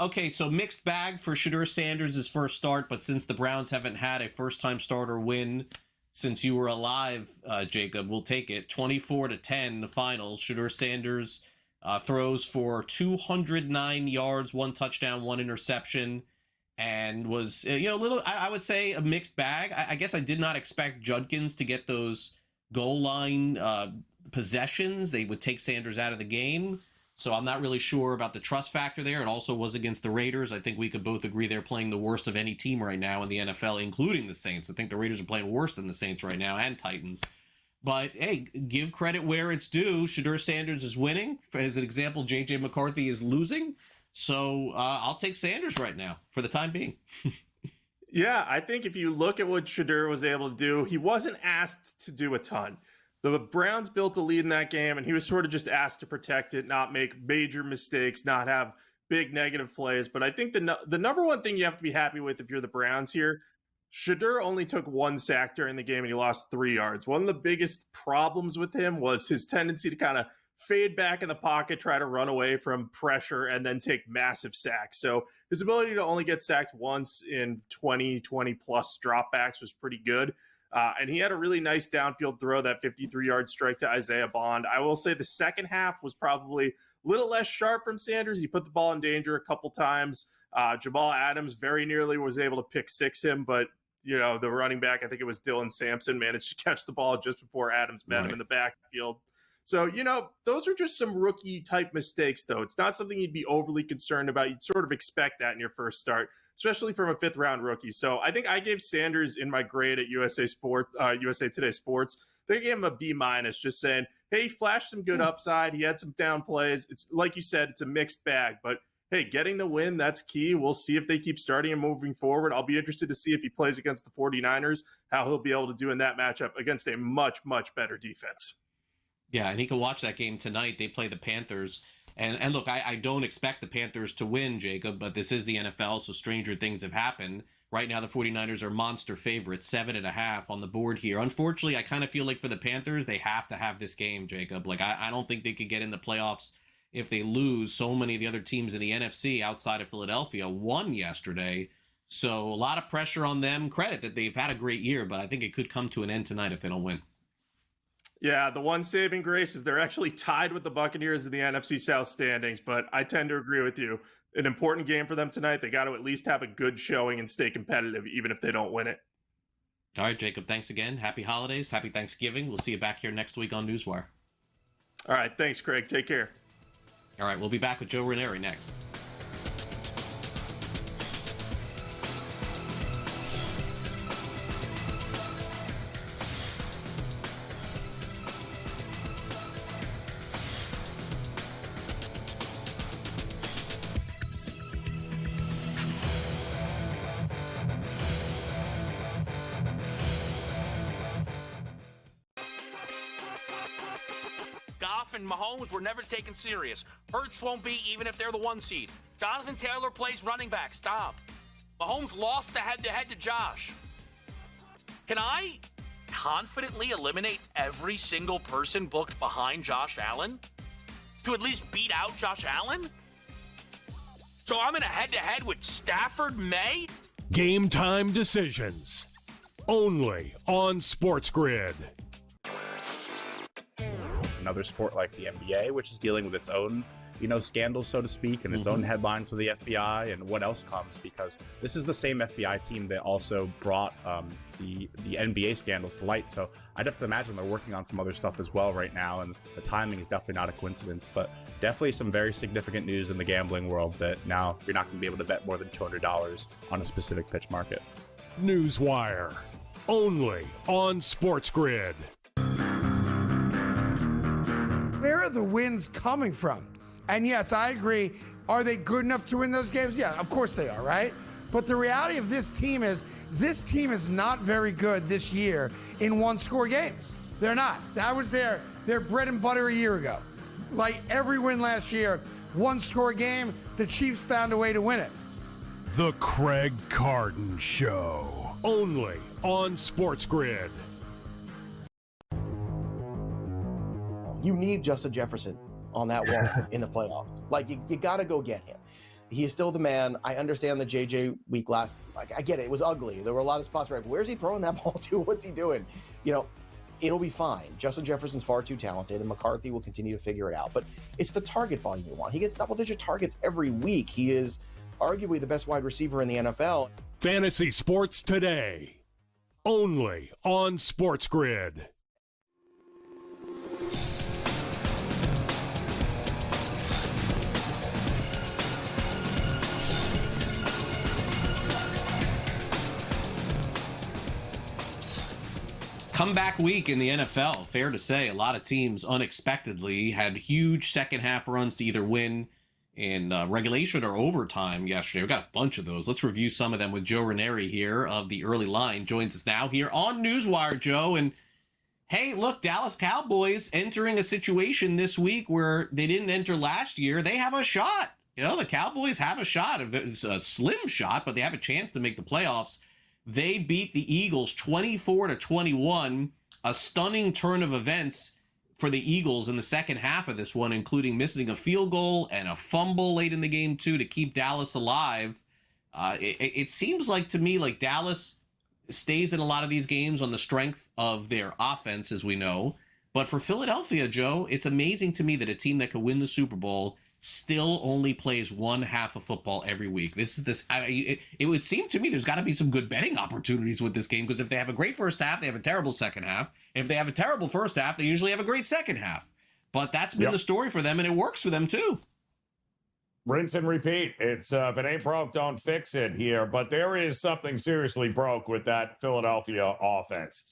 Okay, so mixed bag for Shedeur Sanders' first start, but since the Browns haven't had a first-time starter win since you were alive, Jacob, we'll take it. 24-10, the finals. Shedeur Sanders throws for 209 yards, 1 touchdown, 1 interception, and was, a little, I would say, a mixed bag. I guess I did not expect Judkins to get those goal line possessions. They would take Sanders out of the game. So I'm not really sure about the trust factor there. It also was against the Raiders. I think we could both agree they're playing the worst of any team right now in the NFL, including the Saints. I think the Raiders are playing worse than the Saints right now, and Titans. But, hey, give credit where it's due. Shedeur Sanders is winning. As an example, J.J. McCarthy is losing. So I'll take Sanders right now for the time being. Yeah, I think if you look at what Shedeur was able to do, he wasn't asked to do a ton. The Browns built a lead in that game, and he was sort of just asked to protect it, not make major mistakes, not have big negative plays. But I think the number one thing you have to be happy with if you're the Browns here, Shedeur only took 1 sack during the game, and he lost 3 yards. One of the biggest problems with him was his tendency to kind of fade back in the pocket, try to run away from pressure, and then take massive sacks. So his ability to only get sacked once in 20 plus dropbacks was pretty good. And he had a really nice downfield throw, that 53-yard strike to Isaiah Bond. I will say the second half was probably a little less sharp from Sanders. He put the ball in danger a couple times. Jamal Adams very nearly was able to pick six him, but the running back, I think it was Dylan Sampson, managed to catch the ball just before Adams met him in the backfield. So, those are just some rookie-type mistakes, though. It's not something you'd be overly concerned about. You'd sort of expect that in your first start, especially from a fifth-round rookie. So I think I gave Sanders in my grade at USA Today Sports. I think I gave him a B-, just saying, hey, he flashed some good upside. He had some down plays. It's like you said, it's a mixed bag. But, hey, getting the win, that's key. We'll see if they keep starting him moving forward. I'll be interested to see if he plays against the 49ers, how he'll be able to do in that matchup against a much, much better defense. Yeah, and he can watch that game tonight. They play the Panthers. And look, I don't expect the Panthers to win, Jacob, but this is the NFL, so stranger things have happened. Right now, the 49ers are monster favorites, 7.5 on the board here. Unfortunately, I kind of feel like for the Panthers, they have to have this game, Jacob. Like, I don't think they could get in the playoffs if they lose. So many of the other teams in the NFC outside of Philadelphia won yesterday. So a lot of pressure on them. Credit that they've had a great year, but I think it could come to an end tonight if they don't win. Yeah, the one saving grace is they're actually tied with the Buccaneers in the NFC South standings, but I tend to agree with you. An important game for them tonight. They got to at least have a good showing and stay competitive, even if they don't win it. All right, Jacob, thanks again. Happy holidays. Happy Thanksgiving. We'll see you back here next week on NewsWire. All right, thanks, Craig. Take care. All right, we'll be back with Joe Ranieri next. And Mahomes were never taken serious. Hurts won't be even if they're the 1 seed. Jonathan Taylor plays running back. Stop. Mahomes lost the head-to-head to Josh. Can I confidently eliminate every single person booked behind Josh Allen to at least beat out Josh Allen? So I'm in a head-to-head with Stafford May? Game time decisions. Only on SportsGrid. Another sport like the NBA, which is dealing with its own, scandals, so to speak, and its own headlines with the FBI and what else comes, because this is the same FBI team that also brought the NBA scandals to light. So I'd have to imagine they're working on some other stuff as well right now, and the timing is definitely not a coincidence, but definitely some very significant news in the gambling world that now you're not going to be able to bet more than $200 on a specific pitch market. NewsWire, only on SportsGrid. Where are the wins coming from? And yes, I agree. Are they good enough to win those games? Yeah, of course they are, right? But the reality of this team is not very good this year in one-score games. They're not. That was their bread and butter a year ago. Like every win last year, one-score game, the Chiefs found a way to win it. The Craig Carton Show, only on SportsGrid. You need Justin Jefferson on that wall in the playoffs. Like, you got to go get him. He is still the man. I understand the JJ week last. Like, I get it. It was ugly. There were a lot of spots where, where's he throwing that ball to? What's he doing? It'll be fine. Justin Jefferson's far too talented, and McCarthy will continue to figure it out. But it's the target volume you want. He gets double-digit targets every week. He is arguably the best wide receiver in the NFL. Fantasy Sports Today, only on SportsGrid. Comeback week in the NFL, fair to say. A lot of teams unexpectedly had huge second half runs to either win in regulation or overtime yesterday. We've got a bunch of those. Let's review some of them with Joe Ranieri here of the Early Line. Joins us now here on NewsWire, Joe. And hey, look, Dallas Cowboys entering a situation this week where they didn't enter last year. They have a shot. The Cowboys have a shot. It's a slim shot, but they have a chance to make the playoffs. They beat the Eagles 24-21, a stunning turn of events for the Eagles in the second half of this one, including missing a field goal and a fumble late in the game, too, to keep Dallas alive. It seems like to me like Dallas stays in a lot of these games on the strength of their offense, as we know. But for Philadelphia, Joe, it's amazing to me that a team that could win the Super Bowl still only plays one half of football every week. It would seem to me there's got to be some good betting opportunities with this game, because if they have a great first half, they have a terrible second half. If they have a terrible first half, they usually have a great second half. But that's been the story for them, and it works for them too. Rinse and repeat. It's if it ain't broke, don't fix it here. But there is something seriously broke with that Philadelphia offense.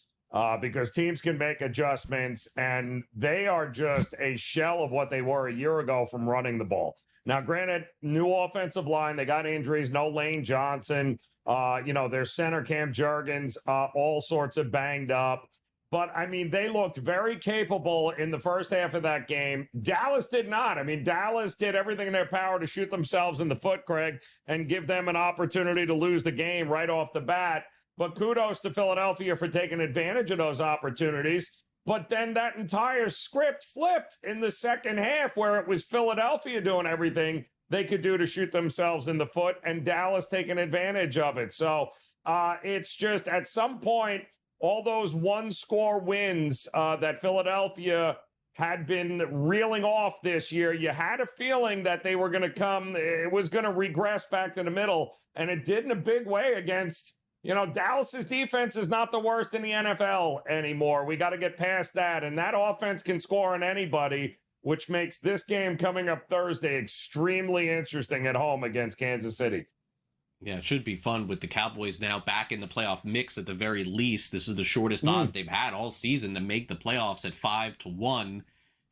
Because teams can make adjustments, and they are just a shell of what they were a year ago from running the ball. Now, granted, new offensive line, they got injuries, no Lane Johnson, their center Cam Jurgens, all sorts of banged up. But, I mean, they looked very capable in the first half of that game. Dallas did not. I mean, Dallas did everything in their power to shoot themselves in the foot, Craig, and give them an opportunity to lose the game right off the bat. But kudos to Philadelphia for taking advantage of those opportunities. But then that entire script flipped in the second half, where it was Philadelphia doing everything they could do to shoot themselves in the foot and Dallas taking advantage of it. So it's just at some point, all those one-score wins that Philadelphia had been reeling off this year, you had a feeling that they were going to it was going to regress back to the middle, and it did in a big way against Dallas's defense is not the worst in the NFL anymore. We got to get past that. And that offense can score on anybody, which makes this game coming up Thursday extremely interesting at home against Kansas City. Yeah, it should be fun with the Cowboys now back in the playoff mix at the very least. This is the shortest odds they've had all season to make the playoffs at 5-1.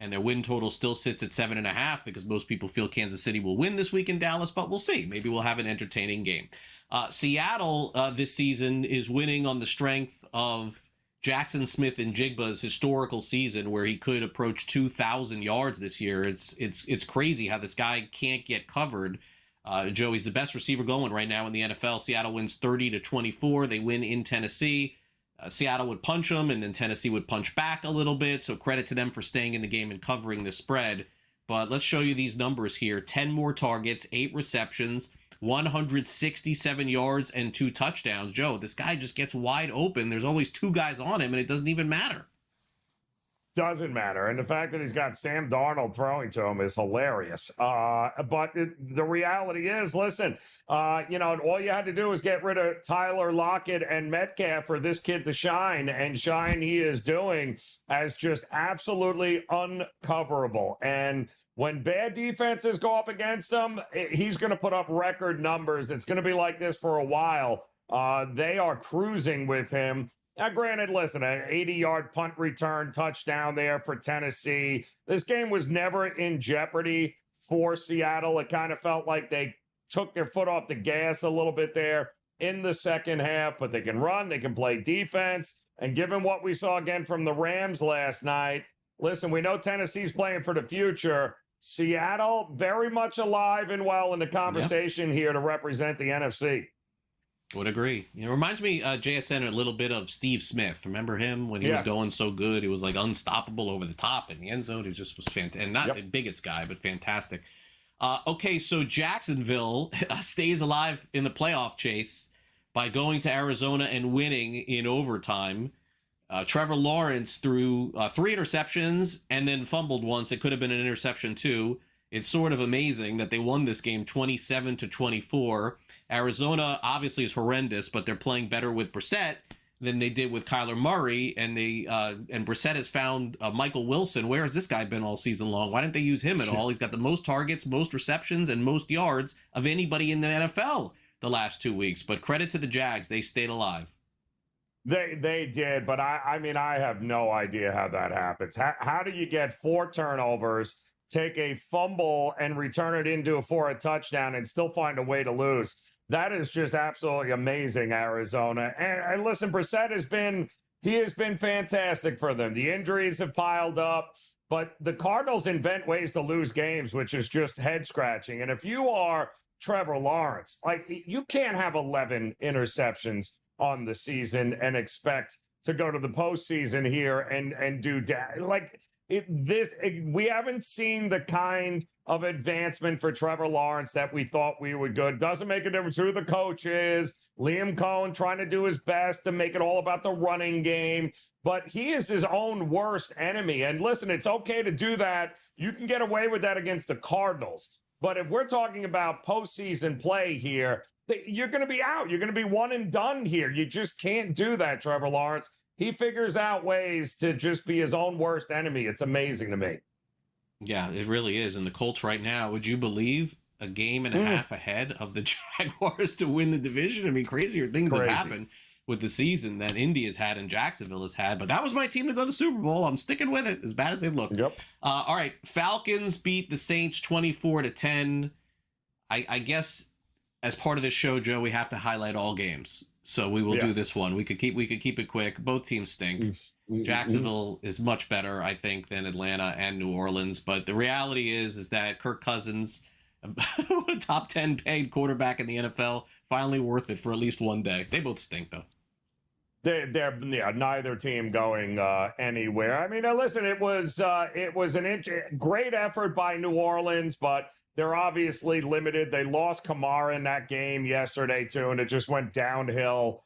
And their win total still sits at 7.5 because most people feel Kansas City will win this week in Dallas, but we'll see. Maybe we'll have an entertaining game. Seattle this season is winning on the strength of Jackson Smith and Jigba's historical season, where he could approach 2,000 yards this year. It's crazy how this guy can't get covered. Joe, he's the best receiver going right now in the NFL. Seattle wins 30-24. They win in Tennessee. Seattle would punch them, and then Tennessee would punch back a little bit. So credit to them for staying in the game and covering the spread. But let's show you these numbers here. 10 more targets, 8 receptions, 167 yards, and 2 touchdowns. Joe, this guy just gets wide open. There's always 2 guys on him, and it doesn't even matter. Doesn't matter. And the fact that he's got Sam Darnold throwing to him is hilarious. But the reality is, listen, all you had to do was get rid of Tyler Lockett and Metcalf for this kid to shine. And shine he is doing as just absolutely uncoverable. And when bad defenses go up against him, he's going to put up record numbers. It's going to be like this for a while. They are cruising with him. Now, granted, listen, an 80-yard punt return touchdown there for Tennessee. This game was never in jeopardy for Seattle. It kind of felt like they took their foot off the gas a little bit there in the second half, but they can run, they can play defense. And given what we saw again from the Rams last night, listen, we know Tennessee's playing for the future. Seattle very much alive and well in the conversation here to represent the NFC. Would agree. It reminds me, JSN, a little bit of Steve Smith. Remember him when he was going so good? He was like unstoppable over the top in the end zone. He just was fantastic. And not the biggest guy, but fantastic. Okay, so Jacksonville stays alive in the playoff chase by going to Arizona and winning in overtime. Trevor Lawrence threw 3 interceptions and then fumbled once. It could have been an interception too. It's sort of amazing that they won this game 27-24. Arizona obviously is horrendous, but they're playing better with Brissett than they did with Kyler Murray. And and Brissett has found Michael Wilson. Where has this guy been all season long? Why didn't they use him at all? He's got the most targets, most receptions, and most yards of anybody in the NFL the last 2 weeks. But credit to the Jags. They stayed alive. They did, but I mean, I have no idea how that happens. How do you get 4 turnovers, take a fumble and return it for a touchdown and still find a way to lose? That is just absolutely amazing, Arizona. And listen, Brissett has been fantastic for them. The injuries have piled up, but the Cardinals invent ways to lose games, which is just head scratching. And if you are Trevor Lawrence, like, you can't have 11 interceptions on the season and expect to go to the postseason here and do that. Like, we haven't seen the kind of advancement for Trevor Lawrence that we thought we would good. Doesn't make a difference who the coach is. Liam Cohen trying to do his best to make it all about the running game, but he is his own worst enemy. And listen, it's okay to do that. You can get away with that against the Cardinals. But if we're talking about postseason play here, you're going to be out. You're going to be one and done here. You just can't do that, Trevor Lawrence. He figures out ways to just be his own worst enemy. It's amazing to me. Yeah, it really is. And the Colts right now, would you believe, a game and a half ahead of the Jaguars to win the division? I mean, crazier things have happened with the season than Indy has had and Jacksonville has had. But that was my team to go to the Super Bowl. I'm sticking with it, as bad as they look. Yep. All right, Falcons beat the Saints 24-10. I guess as part of this show, Joe, we have to highlight all games. So we will do this one. We could keep it quick. Both teams stink. Jacksonville is much better, I think, than Atlanta and New Orleans. But the reality is that Kirk Cousins, a top 10 paid quarterback in the NFL, finally worth it for at least one day. They both stink, though. They're neither team going anywhere. I mean, listen, it was great effort by New Orleans, but they're obviously limited. They lost Kamara in that game yesterday, too, and it just went downhill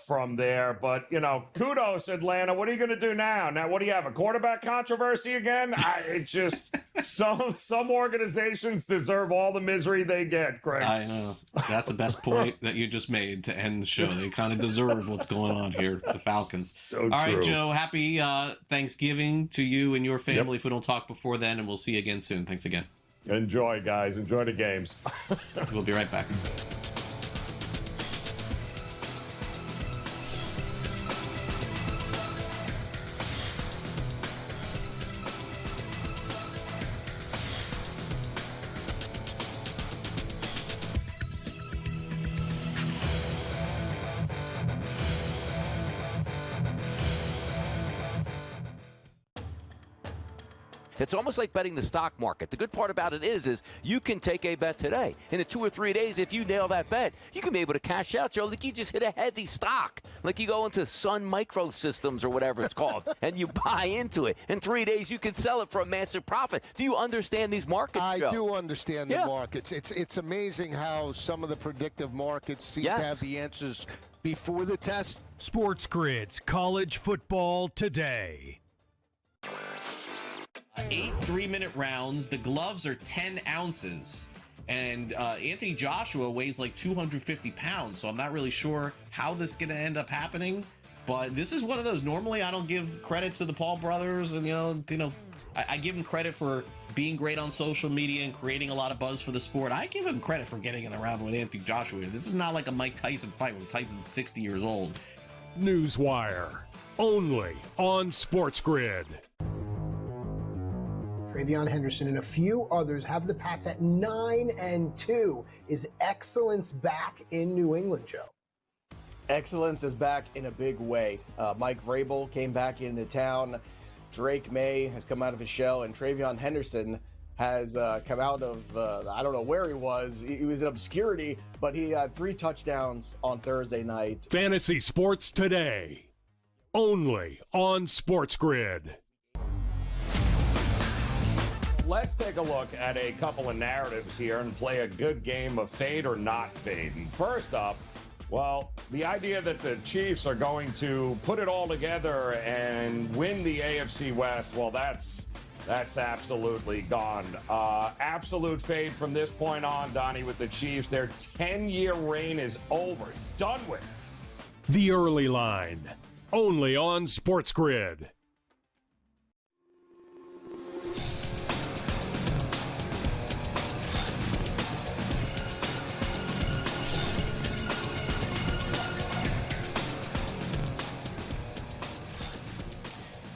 from there. But, kudos, Atlanta. What are you going to do now? Now, what do you have, a quarterback controversy again? It just, some organizations deserve all the misery they get, Greg. I know. That's the best point that you just made to end the show. They kind of deserve what's going on here, the Falcons. So all true. right, Joe, happy Thanksgiving to you and your family if we don't talk before then, and we'll see you again soon. Thanks again. Enjoy, guys. Enjoy the games. We'll be right back. It's almost like betting the stock market. The good part about it is you can take a bet today. In 2 or 3 days, if you nail that bet, you can be able to cash out, Joe. Like you just hit a heavy stock. Like you go into Sun Microsystems or whatever it's called, and you buy into it. In 3 days, you can sell it for a massive profit. Do you understand these markets, Joe? I do understand the markets. It's amazing how some of the predictive markets seem to have the answers before the test. SportsGrid's College Football Today. 8 3-minute rounds. The gloves are 10 ounces. And Anthony Joshua weighs like 250 pounds. So I'm not really sure how this is going to end up happening. But this is one of those. Normally, I don't give credit to the Paul brothers. And, I give them credit for being great on social media and creating a lot of buzz for the sport. I give him credit for getting in the round with Anthony Joshua. This is not like a Mike Tyson fight when Tyson's 60 years old. NewsWire. Only on SportsGrid. Travion Henderson and a few others have the Pats at 9-2. Is excellence back in New England, Joe? Excellence is back in a big way. Mike Vrabel came back into town. Drake May has come out of his shell, and Travion Henderson has come out of, I don't know where he was. He was in obscurity, but he had 3 touchdowns on Thursday night. Fantasy Sports Today. Only on SportsGrid. Let's take a look at a couple of narratives here and play a good game of fade or not fade. And first up, well, the idea that the Chiefs are going to put it all together and win the AFC West, well, that's absolutely gone. Absolute fade from this point on, Donnie, with the Chiefs. Their 10-year reign is over. It's done with. The Early Line. Only on SportsGrid.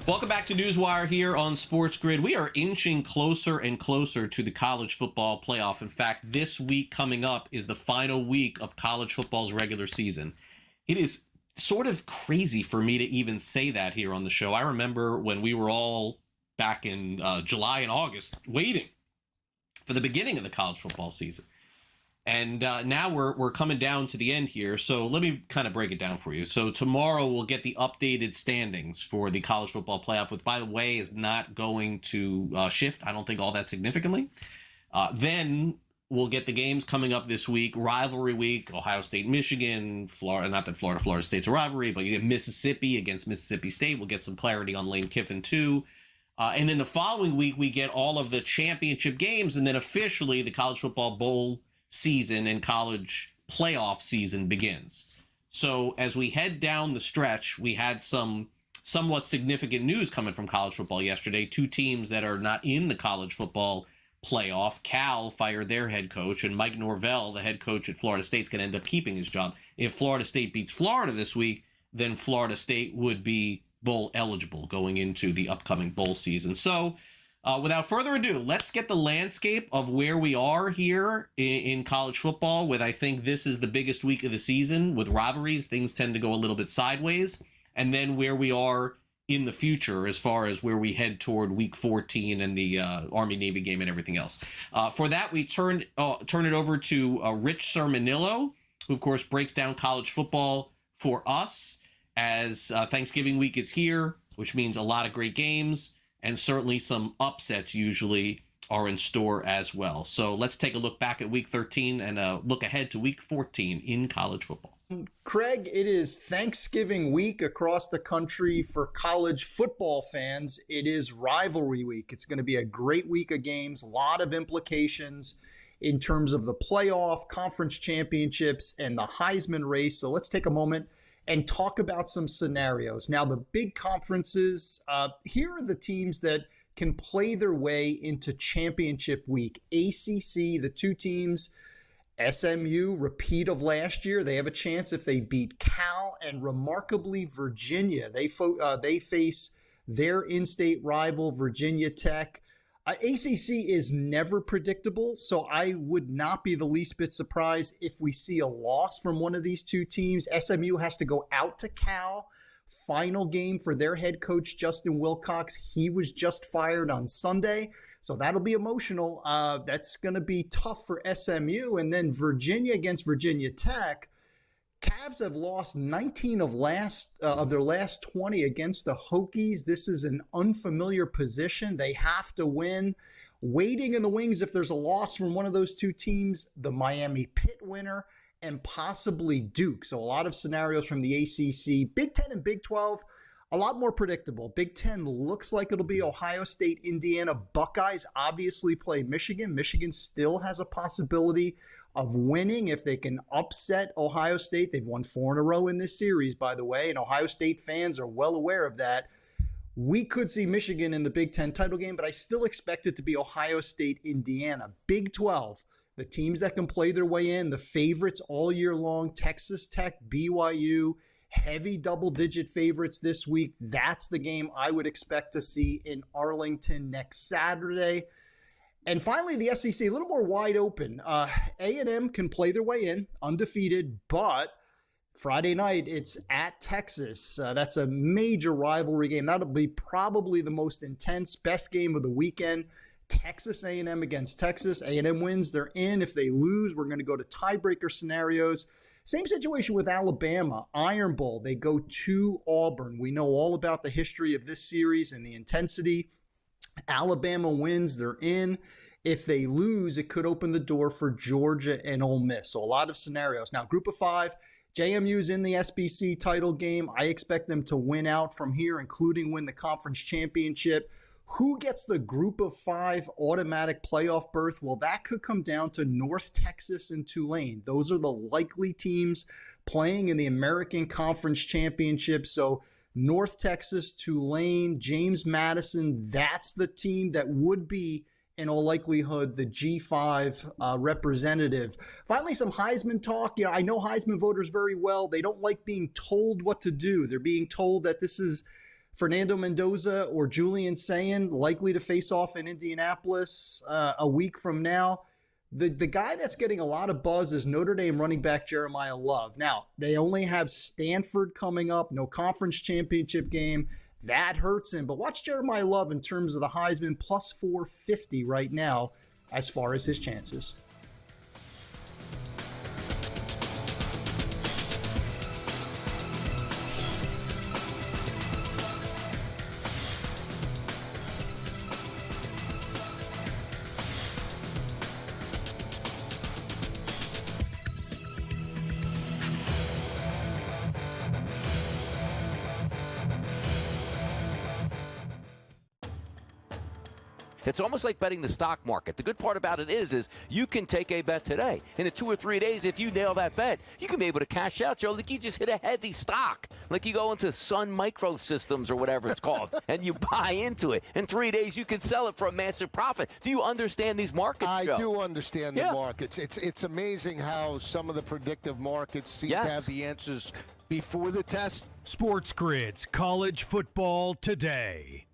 Welcome back to NewsWire here on SportsGrid. We are inching closer and closer to the college football playoff. In fact, this week coming up is the final week of college football's regular season. It is sort of crazy for me to even say that here on the show. I remember when we were all back in July and August waiting for the beginning of the college football season. And now we're coming down to the end here. So let me kind of break it down for you. So tomorrow we'll get the updated standings for the college football playoff, which, by the way, is not going to shift, I don't think, all that significantly. Then we'll get the games coming up this week. Rivalry week, Ohio State, Michigan, Florida. Not that Florida State's a rivalry, but you get Mississippi against Mississippi State. We'll get some clarity on Lane Kiffin, too. And then the following week, we get all of the championship games. And then officially the college football bowl season and college playoff season begins. So as we head down the stretch, we had some somewhat significant news coming from college football yesterday. Two teams that are not in the college football playoff. Cal fired their head coach, and Mike Norvell, the head coach at Florida State, is going to end up keeping his job. If Florida State beats Florida this week, then Florida State would be bowl eligible going into the upcoming bowl season. So without further ado, let's get the landscape of where we are here in college football with, I think this is the biggest week of the season. With rivalries, things tend to go a little bit sideways. And then where we are in the future as far as where we head toward week 14 and the Army-Navy game and everything else. For that, we turn it over to Rich Sermonillo, who, of course, breaks down college football for us as Thanksgiving week is here, which means a lot of great games. And certainly some upsets usually are in store as well. So let's take a look back at week 13 and look ahead to week 14 in college football. Craig, it is Thanksgiving week across the country for college football fans. It is rivalry week. It's going to be a great week of games, a lot of implications in terms of the playoff, conference championships, and the Heisman race. So let's take a moment and talk about some scenarios. Now, the big conferences, here are the teams that can play their way into championship week. ACC, the two teams, SMU, repeat of last year. They have a chance if they beat Cal, and remarkably, Virginia. They face their in-state rival, Virginia Tech. ACC is never predictable, so I would not be the least bit surprised if we see a loss from one of these two teams. SMU has to go out to Cal. Final game for their head coach, Justin Wilcox. He was just fired on Sunday, so that'll be emotional. That's going to be tough for SMU. And then Virginia against Virginia Tech. Cavs have lost 19 of their last 20 against the Hokies. This is an unfamiliar position. They have to win. Waiting in the wings if there's a loss from one of those two teams, the Miami Pitt winner, and possibly Duke. So a lot of scenarios from the ACC. Big Ten and Big 12, a lot more predictable. Big Ten looks like it'll be Ohio State, Indiana. Buckeyes obviously play Michigan. Michigan still has a possibility of winning if they can upset Ohio State. They've won 4 in a row in this series, by the way, and Ohio State fans are well aware of that. We could see Michigan in the Big Ten title game, but I still expect it to be Ohio State, Indiana. Big 12, the teams that can play their way in, the favorites all year long, Texas Tech, BYU, heavy double-digit favorites this week. That's the game I would expect to see in Arlington next Saturday. And finally, the SEC, a little more wide open. A&M can play their way in, undefeated, but Friday night, it's at Texas. That's a major rivalry game. That'll be probably the most intense, best game of the weekend. Texas A&M against Texas. A&M wins, they're in. If they lose, we're going to go to tiebreaker scenarios. Same situation with Alabama. Iron Bowl, they go to Auburn. We know all about the history of this series and the intensity. Alabama wins, they're in. If they lose, it could open the door for Georgia and Ole Miss. So a lot of scenarios. Now, Group of 5, JMU's in the SBC title game. I expect them to win out from here, including win the conference championship. Who gets the Group of 5 automatic playoff berth? Well, that could come down to North Texas and Tulane. Those are the likely teams playing in the American Conference Championship. So North Texas, Tulane, James Madison, that's the team that would be, in all likelihood, the G5 representative. Finally, some Heisman talk. I know Heisman voters very well. They don't like being told what to do. They're being told that this is Fernando Mendoza or Julian Sayin likely to face off in Indianapolis a week from now. The guy that's getting a lot of buzz is Notre Dame running back Jeremiah Love. Now, they only have Stanford coming up, no conference championship game. That hurts him. But watch Jeremiah Love in terms of the Heisman, plus 450 right now as far as his chances. It's almost like betting the stock market. The good part about it is you can take a bet today. In 2 or 3 days, if you nail that bet, you can be able to cash out, Joe. Like you just hit a heavy stock. Like you go into Sun Microsystems or whatever it's called, and you buy into it. In 3 days, you can sell it for a massive profit. Do you understand these markets, Joe? I do understand the markets. It's amazing how some of the predictive markets seem to have the answers before the test. SportsGrid's College Football Today.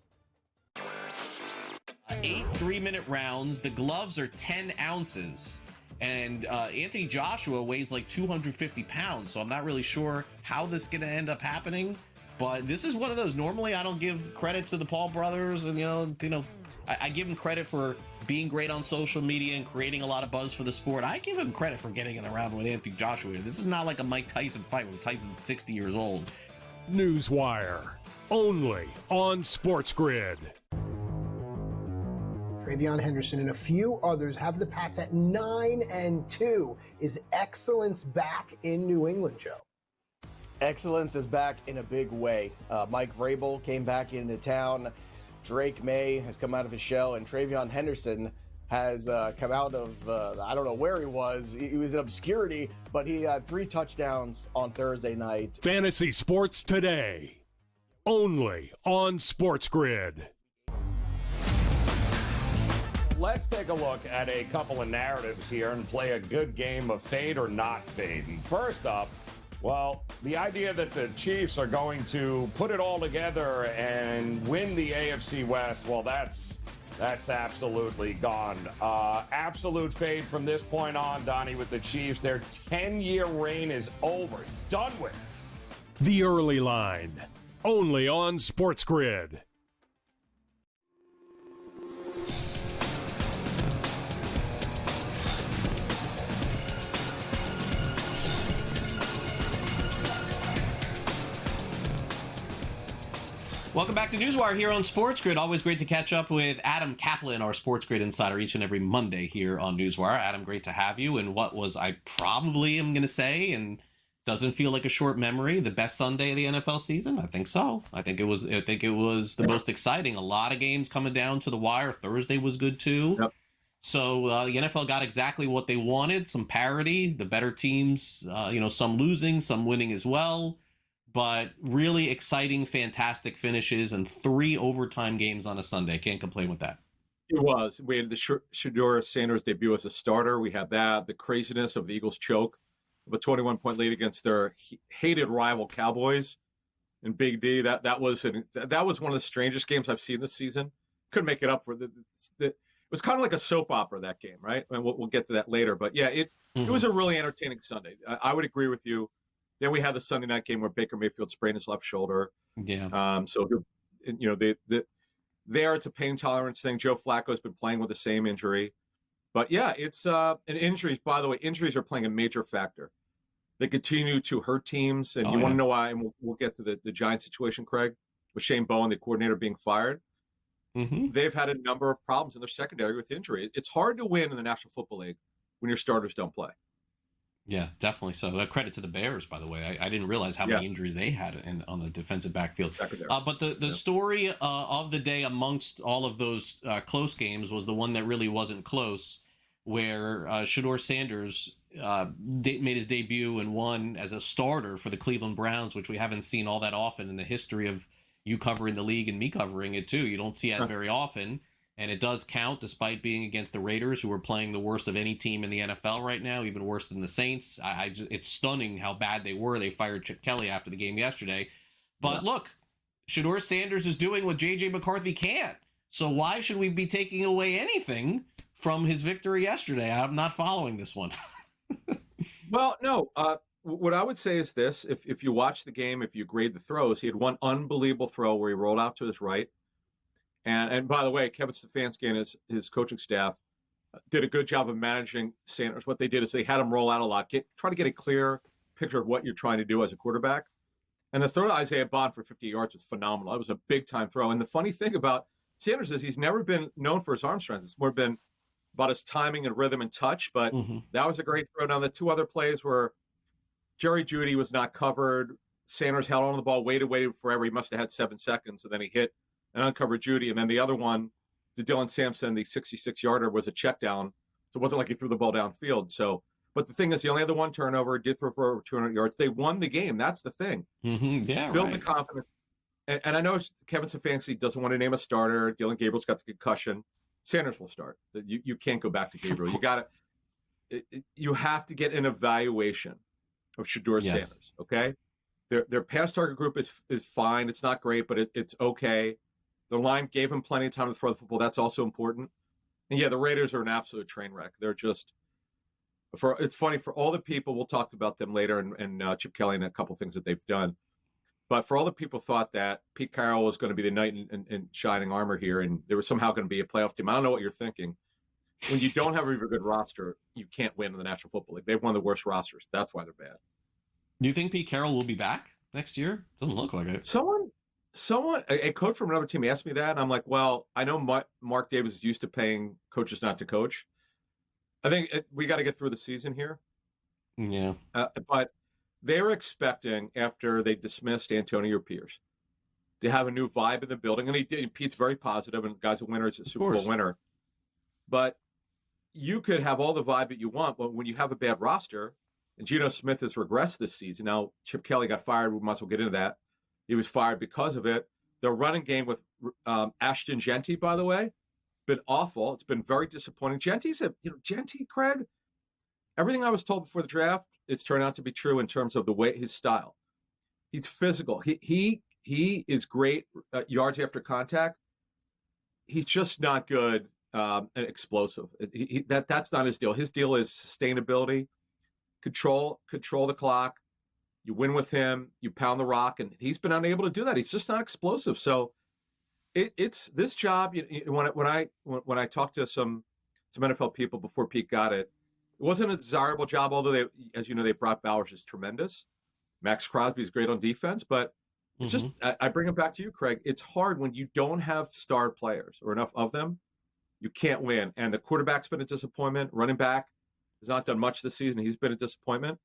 8 3-minute rounds. The gloves are 10 ounces. And Anthony Joshua weighs like 250 pounds, so I'm not really sure how this is going to end up happening. But this is one of those. Normally, I don't give credit to the Paul brothers, and I give them credit for being great on social media and creating a lot of buzz for the sport. I give him credit for getting in the round with Anthony Joshua. This is not like a Mike Tyson fight where Tyson's 60 years old. NewsWire, only on SportsGrid. Travion Henderson and a few others have the Pats at 9-2. Is excellence back in New England, Joe? Excellence is back in a big way. Mike Vrabel came back into town. Drake May has come out of his shell, and Travion Henderson has come out of, I don't know where he was. He was in obscurity, but he had 3 touchdowns on Thursday night. Fantasy Sports Today, only on SportsGrid. Let's take a look at a couple of narratives here and play a good game of fade or not fade. And first up, well, the idea that the Chiefs are going to put it all together and win the AFC West, well, that's absolutely gone. Absolute fade from this point on, Donnie, with the Chiefs. Their 10-year reign is over. It's done with. The Early Line, only on SportsGrid. Welcome back to NewsWire here on SportsGrid. Always great to catch up with Adam Kaplan, our SportsGrid insider, each and every Monday here on NewsWire. Adam, great to have you. And what was I probably am going to say, and doesn't feel like a short memory, the best Sunday of the NFL season? I think so. I think it was the most exciting. A lot of games coming down to the wire. Thursday was good too. Yep. So the NFL got exactly what they wanted. Some parity. The better teams, some losing, some winning as well. But really exciting, fantastic finishes and 3 overtime games on a Sunday. Can't complain with that. It was. We had the Shedeur Sanders debut as a starter. We had that. The craziness of the Eagles' choke of a 21-point lead against their hated rival Cowboys and Big D. That was one of the strangest games I've seen this season. Couldn't make it up for it was kind of like a soap opera, that game, right? And we'll get to that later. But yeah, it was a really entertaining Sunday. I would agree with you. Then we had the Sunday night game where Baker Mayfield sprained his left shoulder. Yeah. It's a pain tolerance thing. Joe Flacco's been playing with the same injury. But yeah, it's and injuries, by the way, injuries are playing a major factor. They continue to hurt teams. And you want to know why? And we'll get to the Giants situation, Craig, with Shane Bowen, the coordinator, being fired. Mm-hmm. They've had a number of problems in their secondary with injury. It's hard to win in the National Football League when your starters don't play. Yeah, definitely. So credit to the Bears, by the way. I didn't realize how many injuries they had on the defensive backfield. But the story of the day amongst all of those close games was the one that really wasn't close, where Shedeur Sanders made his debut and won as a starter for the Cleveland Browns, which we haven't seen all that often in the history of you covering the league and me covering it too. You don't see that very often. And it does count, despite being against the Raiders, who are playing the worst of any team in the NFL right now, even worse than the Saints. It's stunning how bad they were. They fired Chip Kelly after the game yesterday. But look, Shedeur Sanders is doing what J.J. McCarthy can't. So why should we be taking away anything from his victory yesterday? I'm not following this one. Well, no. What I would say is this. If you watch the game, if you grade the throws, he had one unbelievable throw where he rolled out to his right. And by the way, Kevin Stefanski and his coaching staff did a good job of managing Sanders. What they did is they had him roll out a lot, try to get a clear picture of what you're trying to do as a quarterback. And the throw to Isaiah Bond for 50 yards was phenomenal. It was a big-time throw. And the funny thing about Sanders is he's never been known for his arm strength. It's more been about his timing and rhythm and touch. But that was a great throw. Now, the 2 other plays were Jerry Jeudy was not covered. Sanders held on to the ball, waited forever. He must have had 7 seconds, and then he hit and uncovered Jeudy. And then the other one, to Dylan Sampson, the 66-yarder, was a check down. So it wasn't like he threw the ball downfield. So, but the thing is, he only had the one turnover, did throw for over 200 yards. They won the game. That's the thing. Yeah, Build the confidence. And I know Kevin Stefanski doesn't want to name a starter. Dylan Gabriel's got the concussion. Sanders will start. You can't go back to Gabriel. You got to. You have to get an evaluation of Shedeur Sanders. Okay, their pass target group is fine. It's not great, but it's okay. The line gave him plenty of time to throw the football. That's also important. And yeah, the Raiders are an absolute train wreck. They're just. It's funny for all the people. We'll talk about them later, and Chip Kelly and a couple things that they've done. But for all the people thought that Pete Carroll was going to be the knight in shining armor here, and there was somehow going to be a playoff team. I don't know what you're thinking. When you don't have a very good roster, you can't win in the National Football League. They've one of the worst rosters. That's why they're bad. Do you think Pete Carroll will be back next year? Doesn't look like it. Someone, a coach from another team asked me that, and I'm like, well, I know Mark Davis is used to paying coaches not to coach. I think we got to get through the season here. Yeah. But they were expecting, after they dismissed Antonio Pierce, to have a new vibe in the building. And he did. Pete's very positive, and guy's a winner, is a Super Bowl winner. But you could have all the vibe that you want, but when you have a bad roster, and Geno Smith has regressed this season. Now, Chip Kelly got fired. We might as well get into that. He was fired because of it. The running game with Ashton Genty, by the way, been awful. It's been very disappointing. Genty, Craig, everything I was told before the draft, it's turned out to be true in terms of the way his style. He's physical. He is great yards after contact. He's just not good and explosive. That's not his deal. His deal is sustainability, control the clock. You win with him. You pound the rock, and he's been unable to do that. He's just not explosive. So it's this job. When I talked to some NFL people before Pete got it, it wasn't a desirable job, although they, as you know, they brought Bowers, is tremendous. Max Crosby is great on defense, but it's just, I bring it back to you, Craig. It's hard when you don't have star players or enough of them. You can't win. And the quarterback's been a disappointment. Running back has not done much this season. He's been a disappointment.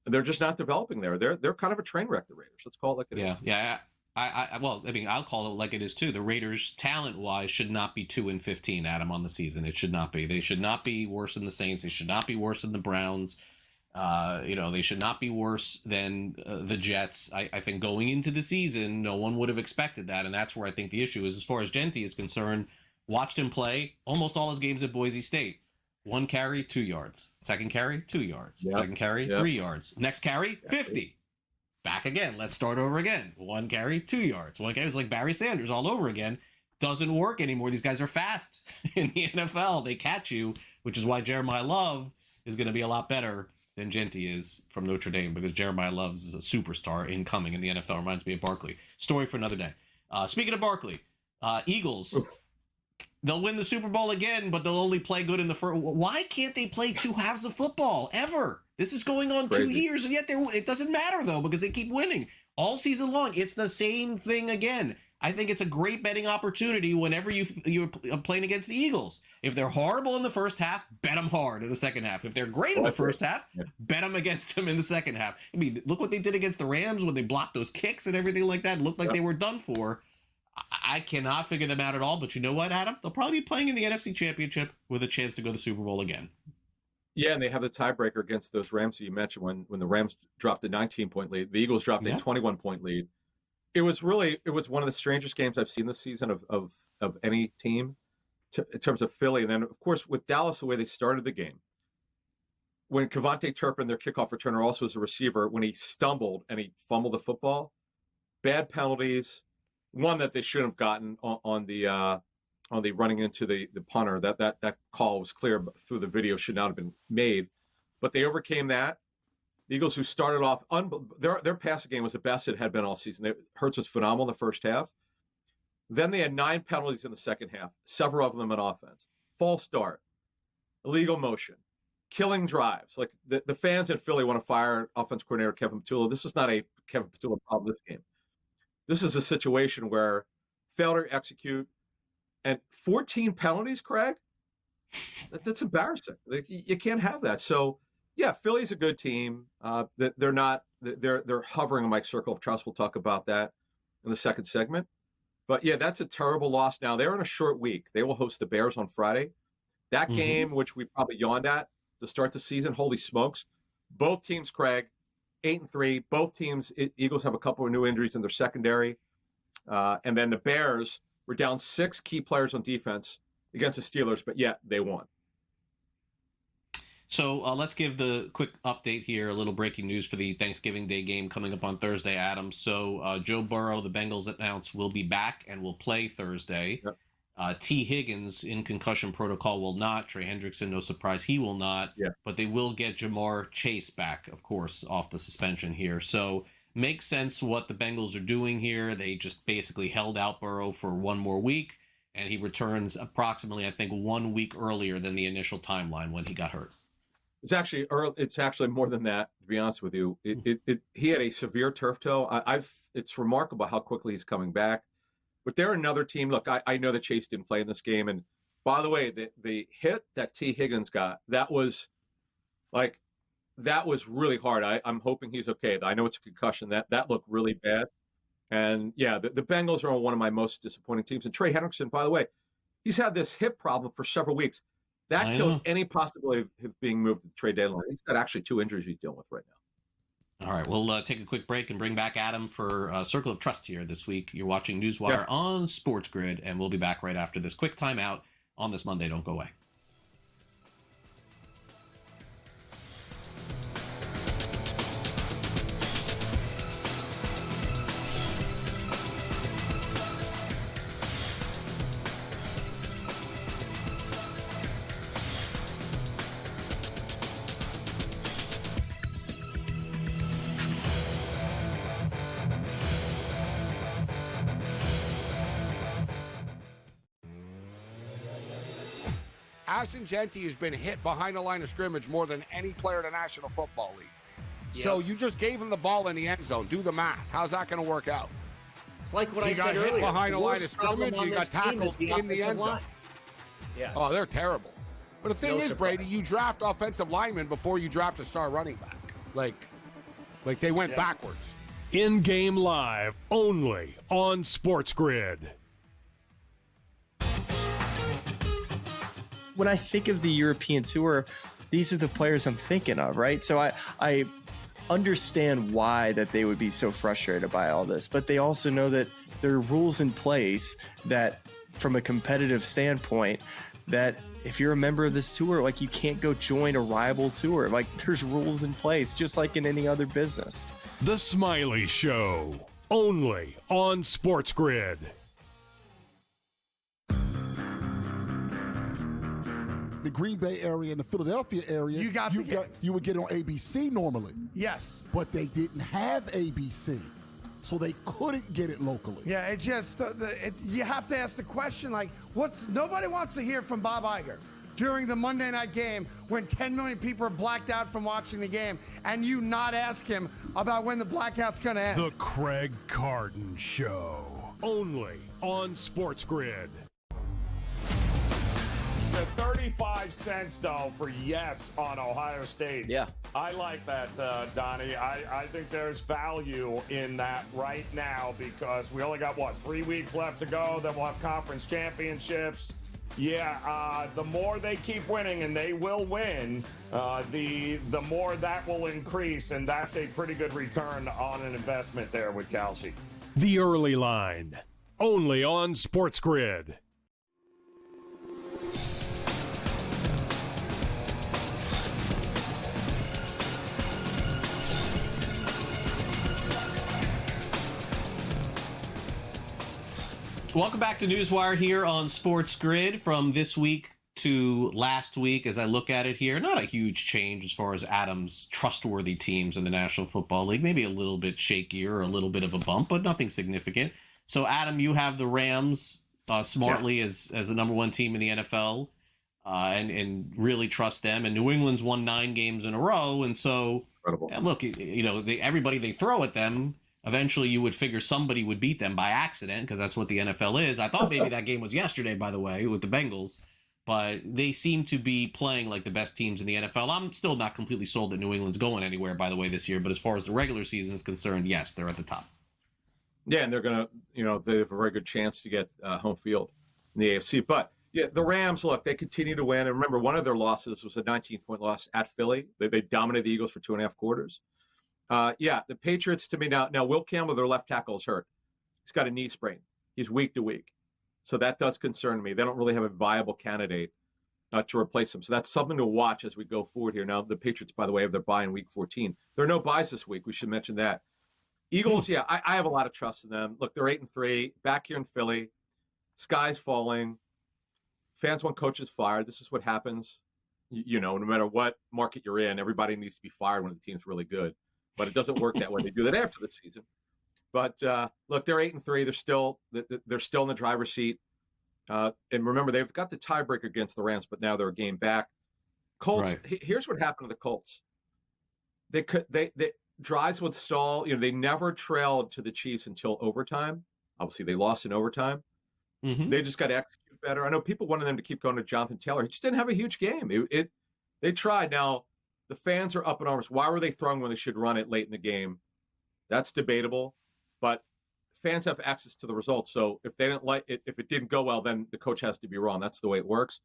And they're just not developing there. They're kind of a train wreck, the Raiders. Let's call it like it is. Yeah. I'll call it like it is too. The Raiders, talent-wise, should not be 2-15, Adam, on the season. It should not be. They should not be worse than the Saints. They should not be worse than the Browns. They should not be worse than the Jets. I think going into the season, no one would have expected that, and that's where I think the issue is. As far as Genty is concerned, watched him play almost all his games at Boise State. 1 carry, 2 yards. Second carry, 2 yards. Yep. Second carry, 3 yards. Next carry, 50. Back again. Let's start over again. 1 carry, 2 yards. 1 carry. It's like Barry Sanders all over again. Doesn't work anymore. These guys are fast in the NFL. They catch you, which is why Jeremiah Love is going to be a lot better than Genty is from Notre Dame, because Jeremiah Love is a superstar incoming in the NFL. Reminds me of Barkley. Story for another day. Speaking of Barkley, Eagles, they'll win the Super Bowl again, but they'll only play good in the first. Why can't they play 2 halves of football ever? This is going on 2 years, and yet it doesn't matter, though, because they keep winning all season long. It's the same thing again. I think it's a great betting opportunity whenever you're playing against the Eagles. If they're horrible in the first half, bet them hard in the second half. If they're great in the first half, bet them against them in the second half. I mean, look what they did against the Rams when they blocked those kicks and everything like that. It looked like they were done for. I cannot figure them out at all, but you know what, Adam? They'll probably be playing in the NFC Championship with a chance to go to the Super Bowl again. Yeah, and they have the tiebreaker against those Rams that you mentioned when the Rams dropped a 19-point lead. The Eagles dropped a 21-point lead. It was one of the strangest games I've seen this season of any team in terms of Philly. And then, of course, with Dallas, the way they started the game, when Kevontae Turpin, their kickoff returner, also as a receiver, when he stumbled and he fumbled the football, bad penalties, one that they shouldn't have gotten on the running into the punter. That call was clear through the video, should not have been made. But they overcame that. The Eagles, who started off, their passing game was the best it had been all season. Hurts was phenomenal in the first half. Then they had 9 penalties in the second half, several of them on offense. False start, illegal motion, killing drives. Like the fans in Philly want to fire offense coordinator Kevin Petula. This is not a Kevin Petula problem this game. This is a situation where failure to execute and 14 penalties, Craig. That's embarrassing. You can't have that. So, yeah, Philly's a good team. They're hovering in my circle of trust. We'll talk about that in the second segment. But yeah, that's a terrible loss. Now they're in a short week. They will host the Bears on Friday. That game, which we probably yawned at to start the season, holy smokes. Both teams, Craig, 8-3. Both teams, Eagles have a couple of new injuries in their secondary. And then the Bears were down 6 key players on defense against the Steelers, but yet they won. So let's give the quick update here, a little breaking news for the Thanksgiving Day game coming up on Thursday, Adam. So Joe Burrow, the Bengals announced, will be back and will play Thursday. Yep. T. Higgins in concussion protocol will not. Trey Hendrickson, no surprise, he will not. Yeah. But they will get Jamar Chase back, of course, off the suspension here. So makes sense what the Bengals are doing here. They just basically held out Burrow for one more week, and he returns approximately, I think, 1 week earlier than the initial timeline when he got hurt. It's actually early, it's actually more than that, to be honest with you. He had a severe turf toe. It's remarkable how quickly he's coming back. But they're another team. Look, I know that Chase didn't play in this game. And by the way, the hit that T. Higgins got, that was really hard. I'm hoping he's okay. I know it's a concussion. That looked really bad. And yeah, the Bengals are one of my most disappointing teams. And Trey Hendrickson, by the way, he's had this hip problem for several weeks. That killed any possibility of him being moved to the trade deadline. He's got actually 2 injuries he's dealing with right now. All right, we'll take a quick break and bring back Adam for Circle of Trust here this week. You're watching NewsWire on SportsGrid, and we'll be back right after this quick timeout on this Monday. Don't go away. Ashton Genty has been hit behind the line of scrimmage more than any player in the National Football League. Yep. So you just gave him the ball in the end zone. Do the math. How's that going to work out? It's like what I said earlier. He got hit behind the line of scrimmage. He got tackled in the end zone. Yeah. Oh, they're terrible. But the thing is, Brady, you draft offensive linemen before you draft a star running back. Like they went backwards. In-game live only on SportsGrid. When I think of the European tour, these are the players I'm thinking of, right? So I understand why that they would be so frustrated by all this, but they also know that there are rules in place that, from a competitive standpoint, that if you're a member of this tour, like, you can't go join a rival tour. Like, there's rules in place, just like in any other business. The Smiley Show, only on SportsGrid. The Green Bay area and the Philadelphia area, you would get on ABC normally. Yes. But they didn't have ABC, so they couldn't get it locally. Yeah, it just, you have to ask the question, like, nobody wants to hear from Bob Iger during the Monday night game when 10 million people are blacked out from watching the game, and you not ask him about when the blackout's going to end. The Craig Carton Show, only on SportsGrid. The 35 cents, though, for yes on Ohio State. Yeah. I like that, Donnie. I think there's value in that right now because we only got, 3 weeks left to go. Then we'll have conference championships. Yeah, the more they keep winning, and they will win, the more that will increase, and that's a pretty good return on an investment there with Kalshi. The Early Line, only on SportsGrid. Welcome back to NewsWire here on SportsGrid. From this week to last week, as I look at it here, not a huge change as far as Adam's trustworthy teams in the National Football League. Maybe a little bit shakier or a little bit of a bump, but nothing significant. So, Adam, you have the Rams smartly as the number one team in the NFL and really trust them. And New England's won 9 games in a row. And so, look, everybody they throw at them, eventually you would figure somebody would beat them by accident because that's what the NFL is. I thought maybe that game was yesterday, by the way, with the Bengals. But they seem to be playing like the best teams in the NFL. I'm still not completely sold that New England's going anywhere, by the way, this year. But as far as the regular season is concerned, yes, they're at the top. Yeah, and they're going to, they have a very good chance to get home field in the AFC. But, yeah, the Rams, look, they continue to win. And remember, one of their losses was a 19-point loss at Philly. They dominated the Eagles for 2.5 quarters. The Patriots, to me now, Will Campbell, their left tackle, is hurt. He's got a knee sprain. He's week to week. So that does concern me. They don't really have a viable candidate to replace him. So that's something to watch as we go forward here. Now, the Patriots, by the way, have their bye in week 14. There are no byes this week. We should mention that. Eagles, I have a lot of trust in them. Look, they're 8-3, back here in Philly. Sky's falling. Fans want coaches fired. This is what happens. No matter what market you're in, everybody needs to be fired when the team's really good. But it doesn't work that way. They do that after the season. But look, they're 8-3. They're still in the driver's seat. And remember, they've got the tiebreaker against the Rams, but now they're a game back. Colts. Right. Here's what happened to the Colts. They drives would stall. They never trailed to the Chiefs until overtime. Obviously, they lost in overtime. Mm-hmm. They just got to execute better. I know people wanted them to keep going to Jonathan Taylor. He just didn't have a huge game. They tried. Now, the fans are up in arms. Why were they throwing when they should run it late in the game? That's debatable. But fans have access to the results. So if they didn't like it, if it didn't go well, then the coach has to be wrong. That's the way it works.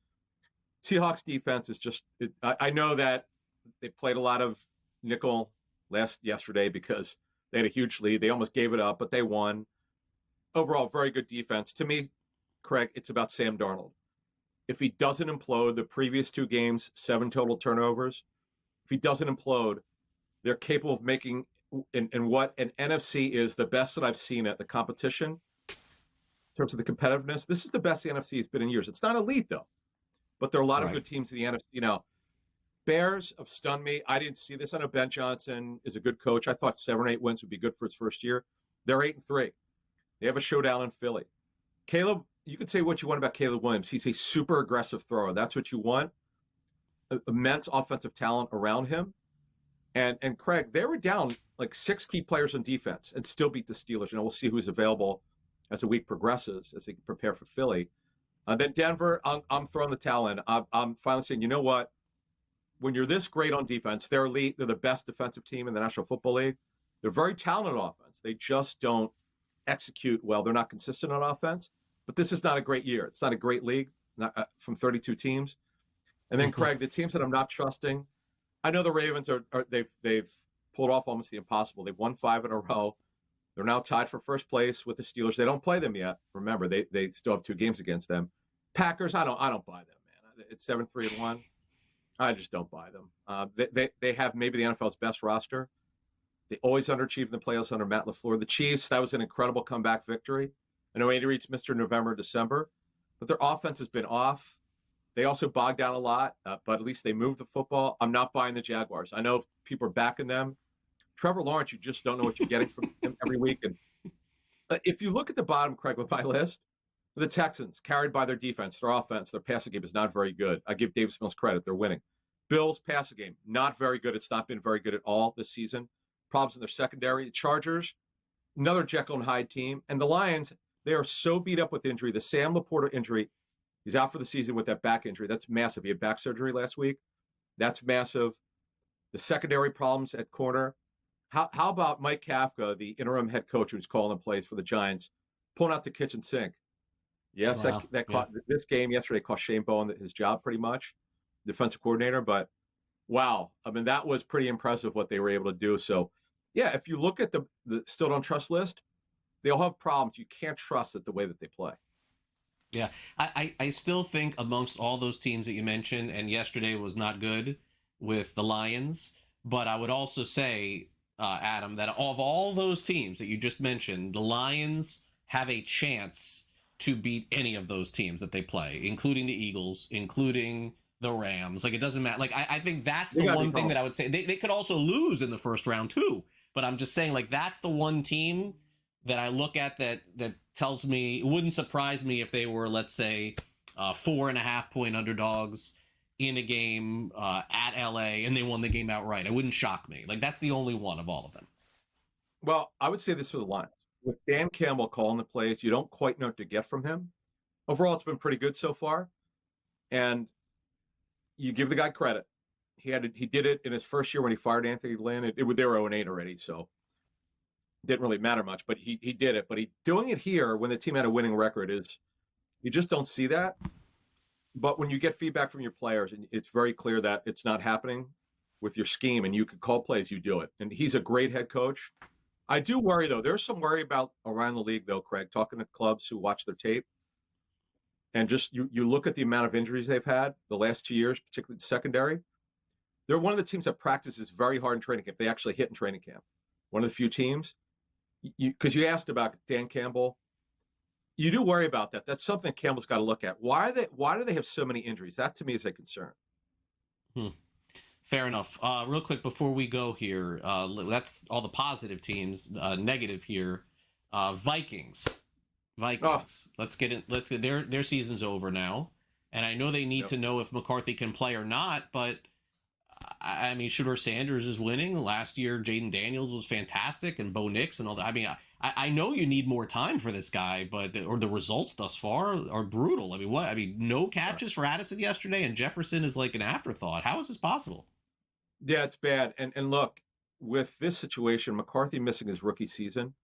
Seahawks defense is just, I know that they played a lot of nickel yesterday because they had a huge lead. They almost gave it up, but they won. Overall, very good defense. To me, Craig, it's about Sam Darnold. If he doesn't implode, the previous 2 games, 7 total turnovers. If he doesn't implode, they're capable of making, and what an NFC is the best that I've seen at the competition in terms of the competitiveness. This is the best the NFC has been in years. It's not elite, though, but there are a lot of good teams in the NFC now. Bears have stunned me. I didn't see this. I know Ben Johnson is a good coach. I thought 7 or 8 wins would be good for his first year. They're 8-3. They have a showdown in Philly. Caleb, you could say what you want about Caleb Williams. He's a super aggressive thrower. That's what you want. Immense offensive talent around him. And Craig, they were down like 6 key players on defense and still beat the Steelers. We'll see who's available as the week progresses, as they prepare for Philly. Then Denver, I'm throwing the towel in. I'm finally saying, you know what? When you're this great on defense, they're elite. They're the best defensive team in the National Football League. They're very talented on offense. They just don't execute well. They're not consistent on offense. But this is not a great year. It's not a great league from 32 teams. And then, Craig, the teams that I'm not trusting, I know the Ravens they've pulled off almost the impossible. They've won 5 in a row. They're now tied for first place with the Steelers. They don't play them yet. Remember, they still have 2 games against them. Packers, I don't buy them, man. It's 7-3-1. I just don't buy them. They have maybe the NFL's best roster. They always underachieve in the playoffs under Matt LaFleur. The Chiefs, that was an incredible comeback victory. I know Andy Reid's Mr. November, December, but their offense has been off. They also bogged down a lot, but at least they moved the football. I'm not buying the Jaguars. I know people are backing them. Trevor Lawrence, you just don't know what you're getting from him every week. And if you look at the bottom, Craig, of my list, the Texans, carried by their defense, their offense, their passing game is not very good. I give Davis Mills credit. They're winning. Bills, passing game, not very good. It's not been very good at all this season. Problems in their secondary. The Chargers, another Jekyll and Hyde team. And the Lions, they are so beat up with injury. The Sam Laporta injury, he's out for the season with that back injury. That's massive. He had back surgery last week. That's massive. The secondary problems at corner. How about Mike Kafka, the interim head coach who's calling plays for the Giants, pulling out the kitchen sink? Yes, wow. This game yesterday cost Shane Bowen his job pretty much, defensive coordinator. But, wow, I mean, that was pretty impressive what they were able to do. So, yeah, if you look at the still don't trust list, they all have problems. You can't trust it the way that they play. Yeah, I still think amongst all those teams that you mentioned, and yesterday was not good with the Lions, but I would also say, Adam, that of all those teams that you just mentioned, the Lions have a chance to beat any of those teams that they play, including the Eagles, including the Rams. Like, it doesn't matter. Like, I think that's the one thing that I would say. They could also lose in the first round, too. But I'm just saying, like, that's the one team that I look at that tells me, it wouldn't surprise me if they were, let's say, 4.5-point underdogs in a game at LA and they won the game outright. It wouldn't shock me. Like, that's the only one of all of them. Well, I would say this for the Lions. With Dan Campbell calling the plays, you don't quite know what to get from him. Overall, it's been pretty good so far. And you give the guy credit. He did it in his first year when he fired Anthony Lynn. They were 0-8 already. So didn't really matter much, but he did it. But doing it here when the team had a winning record is, you just don't see that. But when you get feedback from your players, and it's very clear that it's not happening with your scheme, and you can call plays, you do it. And he's a great head coach. I do worry, though. There's some worry about around the league, though, Craig, talking to clubs who watch their tape. And just you look at the amount of injuries they've had the last 2 years, particularly the secondary. They're one of the teams that practices very hard in training camp. They actually hit in training camp. One of the few teams. Because you asked about Dan Campbell. You do worry about that. That's something Campbell's got to look at. Why do they have so many injuries? That, to me, is a concern. Fair enough. Real quick before we go here, that's all the positive teams. Negative here, Vikings. Let's get it. Their season's over now, and I know they need to know if McCarthy can play or not. But I mean, Shedeur Sanders is winning. Last year, Jaden Daniels was fantastic, and Bo Nix and all that. I mean, I know you need more time for this guy, but the results thus far are brutal. I mean, what? I mean, no catches for Addison yesterday, and Jefferson is like an afterthought. How is this possible? Yeah, it's bad. And look, with this situation, McCarthy missing his rookie season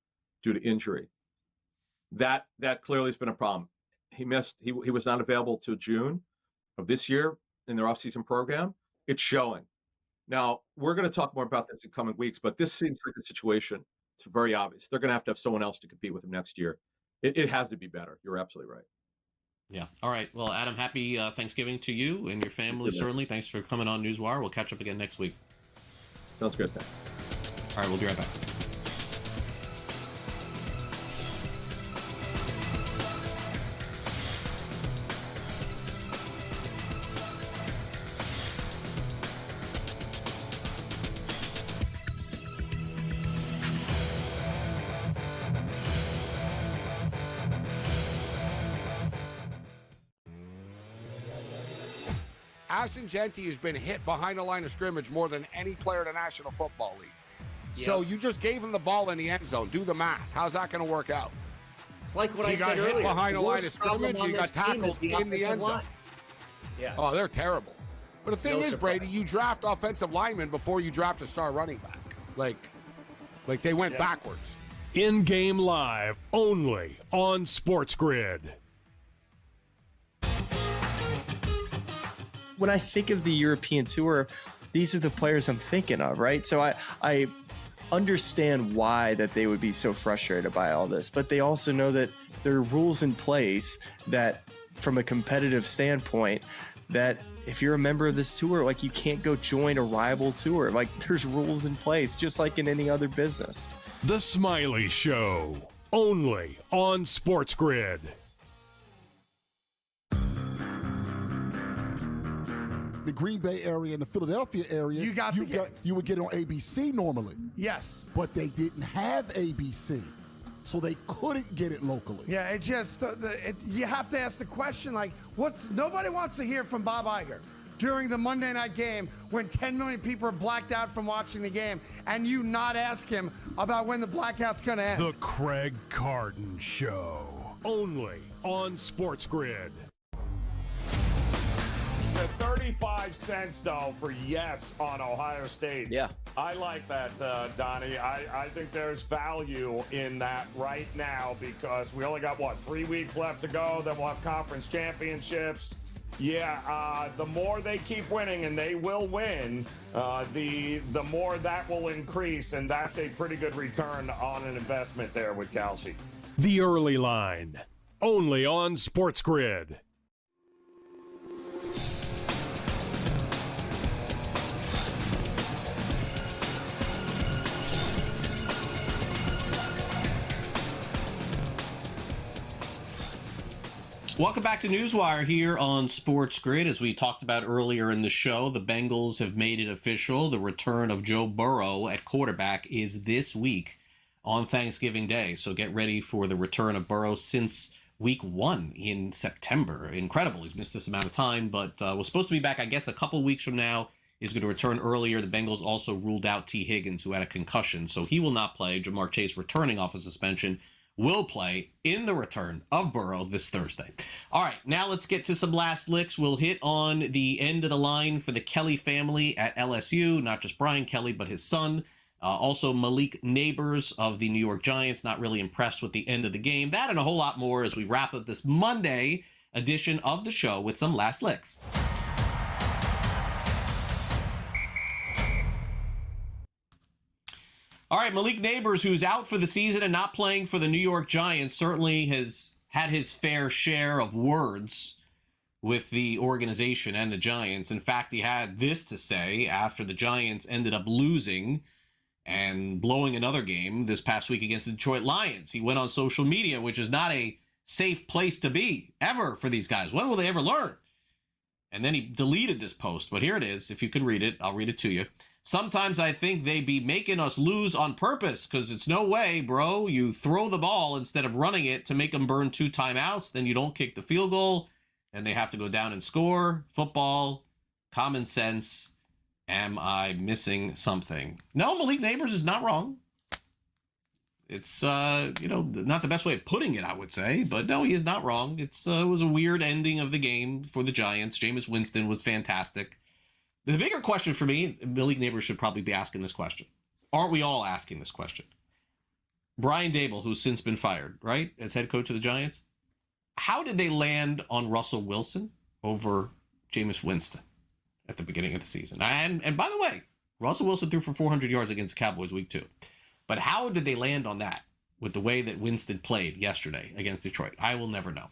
due to injury, that clearly has been a problem. He was not available till June of this year in their offseason program. It's showing. Now, we're going to talk more about this in coming weeks, but this seems like a situation. It's very obvious. They're going to have someone else to compete with him next year. It has to be better. You're absolutely right. Yeah. All right. Well, Adam, happy Thanksgiving to you and your family, certainly. Thanks for coming on NewsWire. We'll catch up again next week. Sounds good. Thanks. All right. We'll be right back. Ashton Genty has been hit behind the line of scrimmage more than any player in the National Football League. Yep. So you just gave him the ball in the end zone. Do the math. How's that going to work out? It's like what I said earlier. He got hit behind the line of scrimmage. He got tackled in the end zone. Yeah. Oh, they're terrible. But the thing is, Brady, you draft offensive linemen before you draft a star running back. Like they went backwards. In-game live only on SportsGrid. When I think of the European tour, these are the players I'm thinking of, right? So I understand why that they would be so frustrated by all this, but they also know that there are rules in place that, from a competitive standpoint, that if you're a member of this tour, like, you can't go join a rival tour. Like, there's rules in place, just like in any other business. The Smiley Show, only on SportsGrid. The Green Bay area and the Philadelphia area, you would get on ABC normally. Yes. But they didn't have ABC, so they couldn't get it locally. Yeah, it just, you have to ask the question, like, nobody wants to hear from Bob Iger during the Monday night game when 10 million people are blacked out from watching the game, and you not ask him about when the blackout's going to end. The Craig Carton Show, only on SportsGrid. 35 cents, though, for yes on Ohio State. Yeah. I like that, Donnie. I think there's value in that right now because we only got, 3 weeks left to go. Then we'll have conference championships. Yeah, the more they keep winning, and they will win, the more that will increase, and that's a pretty good return on an investment there with Kalshi. The Early Line, only on SportsGrid. Welcome back to NewsWire here on SportsGrid. As we talked about earlier in the show, the Bengals have made it official. The return of Joe Burrow at quarterback is this week on Thanksgiving Day. So get ready for the return of Burrow since week 1 in September. Incredible. He's missed this amount of time, but was supposed to be back, I guess, a couple weeks from now. He's going to return earlier. The Bengals also ruled out T. Higgins, who had a concussion, so he will not play. Jamar Chase, returning off a suspension, will play in the return of Burrow this Thursday. All right, now let's get to some last licks. We'll hit on the end of the line for the Kelly family at LSU, not just Brian Kelly, but his son. Also, Malik Neighbors of the New York Giants, not really impressed with the end of the game. That and a whole lot more as we wrap up this Monday edition of the show with some last licks. All right, Malik Neighbors, who's out for the season and not playing for the New York Giants, certainly has had his fair share of words with the organization and the Giants. In fact, he had this to say after the Giants ended up losing and blowing another game this past week against the Detroit Lions. He went on social media, which is not a safe place to be ever for these guys. When will they ever learn? And then he deleted this post, but here it is. If you can read it, I'll read it to you. Sometimes I think they be making us lose on purpose because it's no way, bro. You throw the ball instead of running it to make them burn 2 timeouts. Then you don't kick the field goal and they have to go down and score. Football, common sense. Am I missing something? No, Malik Neighbors is not wrong. It's, not the best way of putting it, I would say. But no, he is not wrong. It was a weird ending of the game for the Giants. Jameis Winston was fantastic. The bigger question for me, Malik Neighbors should probably be asking this question. Aren't we all asking this question? Brian Daboll, who's since been fired, right, as head coach of the Giants, how did they land on Russell Wilson over Jameis Winston at the beginning of the season? And by the way, Russell Wilson threw for 400 yards against the Cowboys week 2. But how did they land on that with the way that Winston played yesterday against Detroit? I will never know.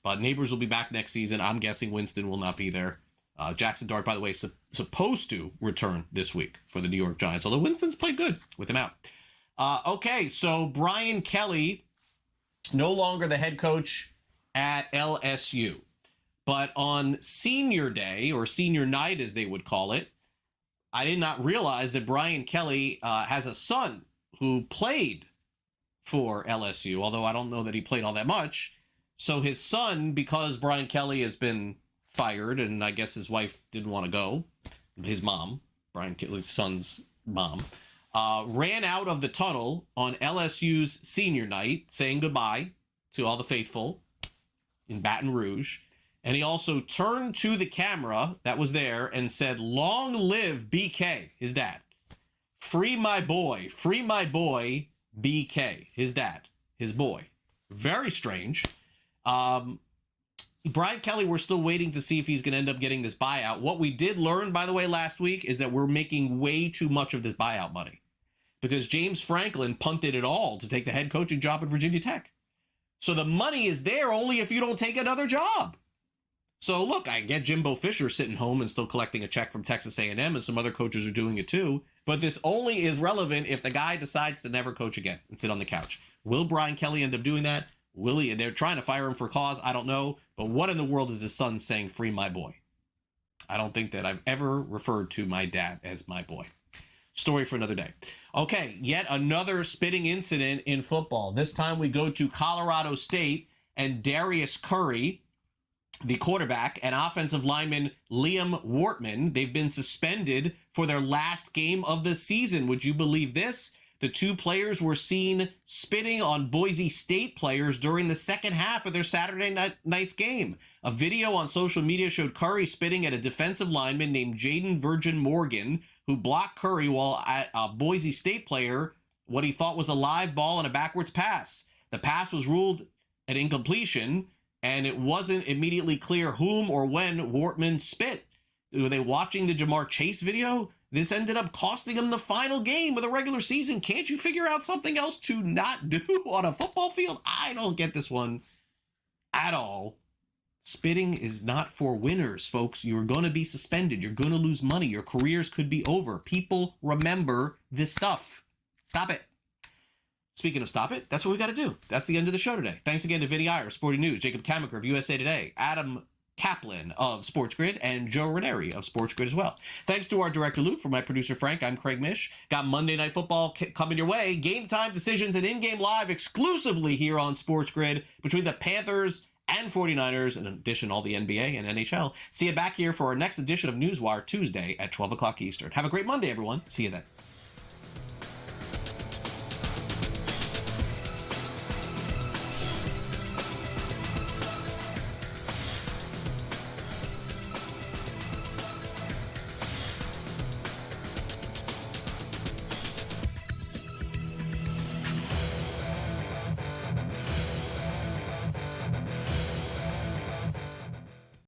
But Neighbors will be back next season. I'm guessing Winston will not be there. Jackson Dart, by the way, supposed to return this week for the New York Giants, although Winston's played good with him out. Okay, so Brian Kelly, no longer the head coach at LSU. But on senior day, or senior night as they would call it, I did not realize that Brian Kelly has a son who played for LSU, although I don't know that he played all that much. So his son, because Brian Kelly has been fired, and I guess his wife didn't want to go, his mom, Brian Kelly's son's mom, ran out of the tunnel on LSU's senior night, saying goodbye to all the faithful in Baton Rouge. And he also turned to the camera that was there and said, "Long live BK," his dad. Free my boy, BK, his dad, his boy. Very strange. Brian Kelly, we're still waiting to see if he's going to end up getting this buyout. What we did learn, by the way, last week is that we're making way too much of this buyout money because James Franklin punted it all to take the head coaching job at Virginia Tech. So the money is there only if you don't take another job. So look, I get Jimbo Fisher sitting home and still collecting a check from Texas A&M, and some other coaches are doing it too. But this only is relevant if the guy decides to never coach again and sit on the couch. Will Brian Kelly end up doing that? Will he? They're trying to fire him for cause. I don't know. But what in the world is his son saying, "Free my boy"? I don't think that I've ever referred to my dad as my boy. Story for another day. Okay, yet another spitting incident in football. This time we go to Colorado State and Darius Curry, the quarterback, and offensive lineman Liam Wortman. They've been suspended for their last game of the season. Would you believe this? The two players were seen spitting on Boise State players during the second half of their Saturday night's game. A video on social media showed Curry spitting at a defensive lineman named Jaden Virgin Morgan, who blocked Curry while at a Boise State player what he thought was a live ball and a backwards pass. The pass was ruled an incompletion, and it wasn't immediately clear whom or when Wortman spit. Were they watching the Jamar Chase video? This ended up costing him the final game of the regular season. Can't you figure out something else to not do on a football field? I don't get this one at all. Spitting is not for winners, folks. You're going to be suspended. You're going to lose money. Your careers could be over. People remember this stuff. Stop it. Speaking of stop it, that's what we got to do. That's the end of the show today. Thanks again to Vinny Iyer, Sporting News, Jacob Kamaker of USA Today, Adam Kaplan of SportsGrid, and Joe Ranieri of SportsGrid as well. Thanks to our director Luke. For my producer Frank, I'm Craig Mish. Got Monday Night Football coming your way. Game time decisions and in-game live exclusively here on SportsGrid between the Panthers and 49ers, in addition all the NBA and NHL. See you back here for our next edition of NewsWire Tuesday at 12 o'clock Eastern. Have a great Monday, everyone. See you then.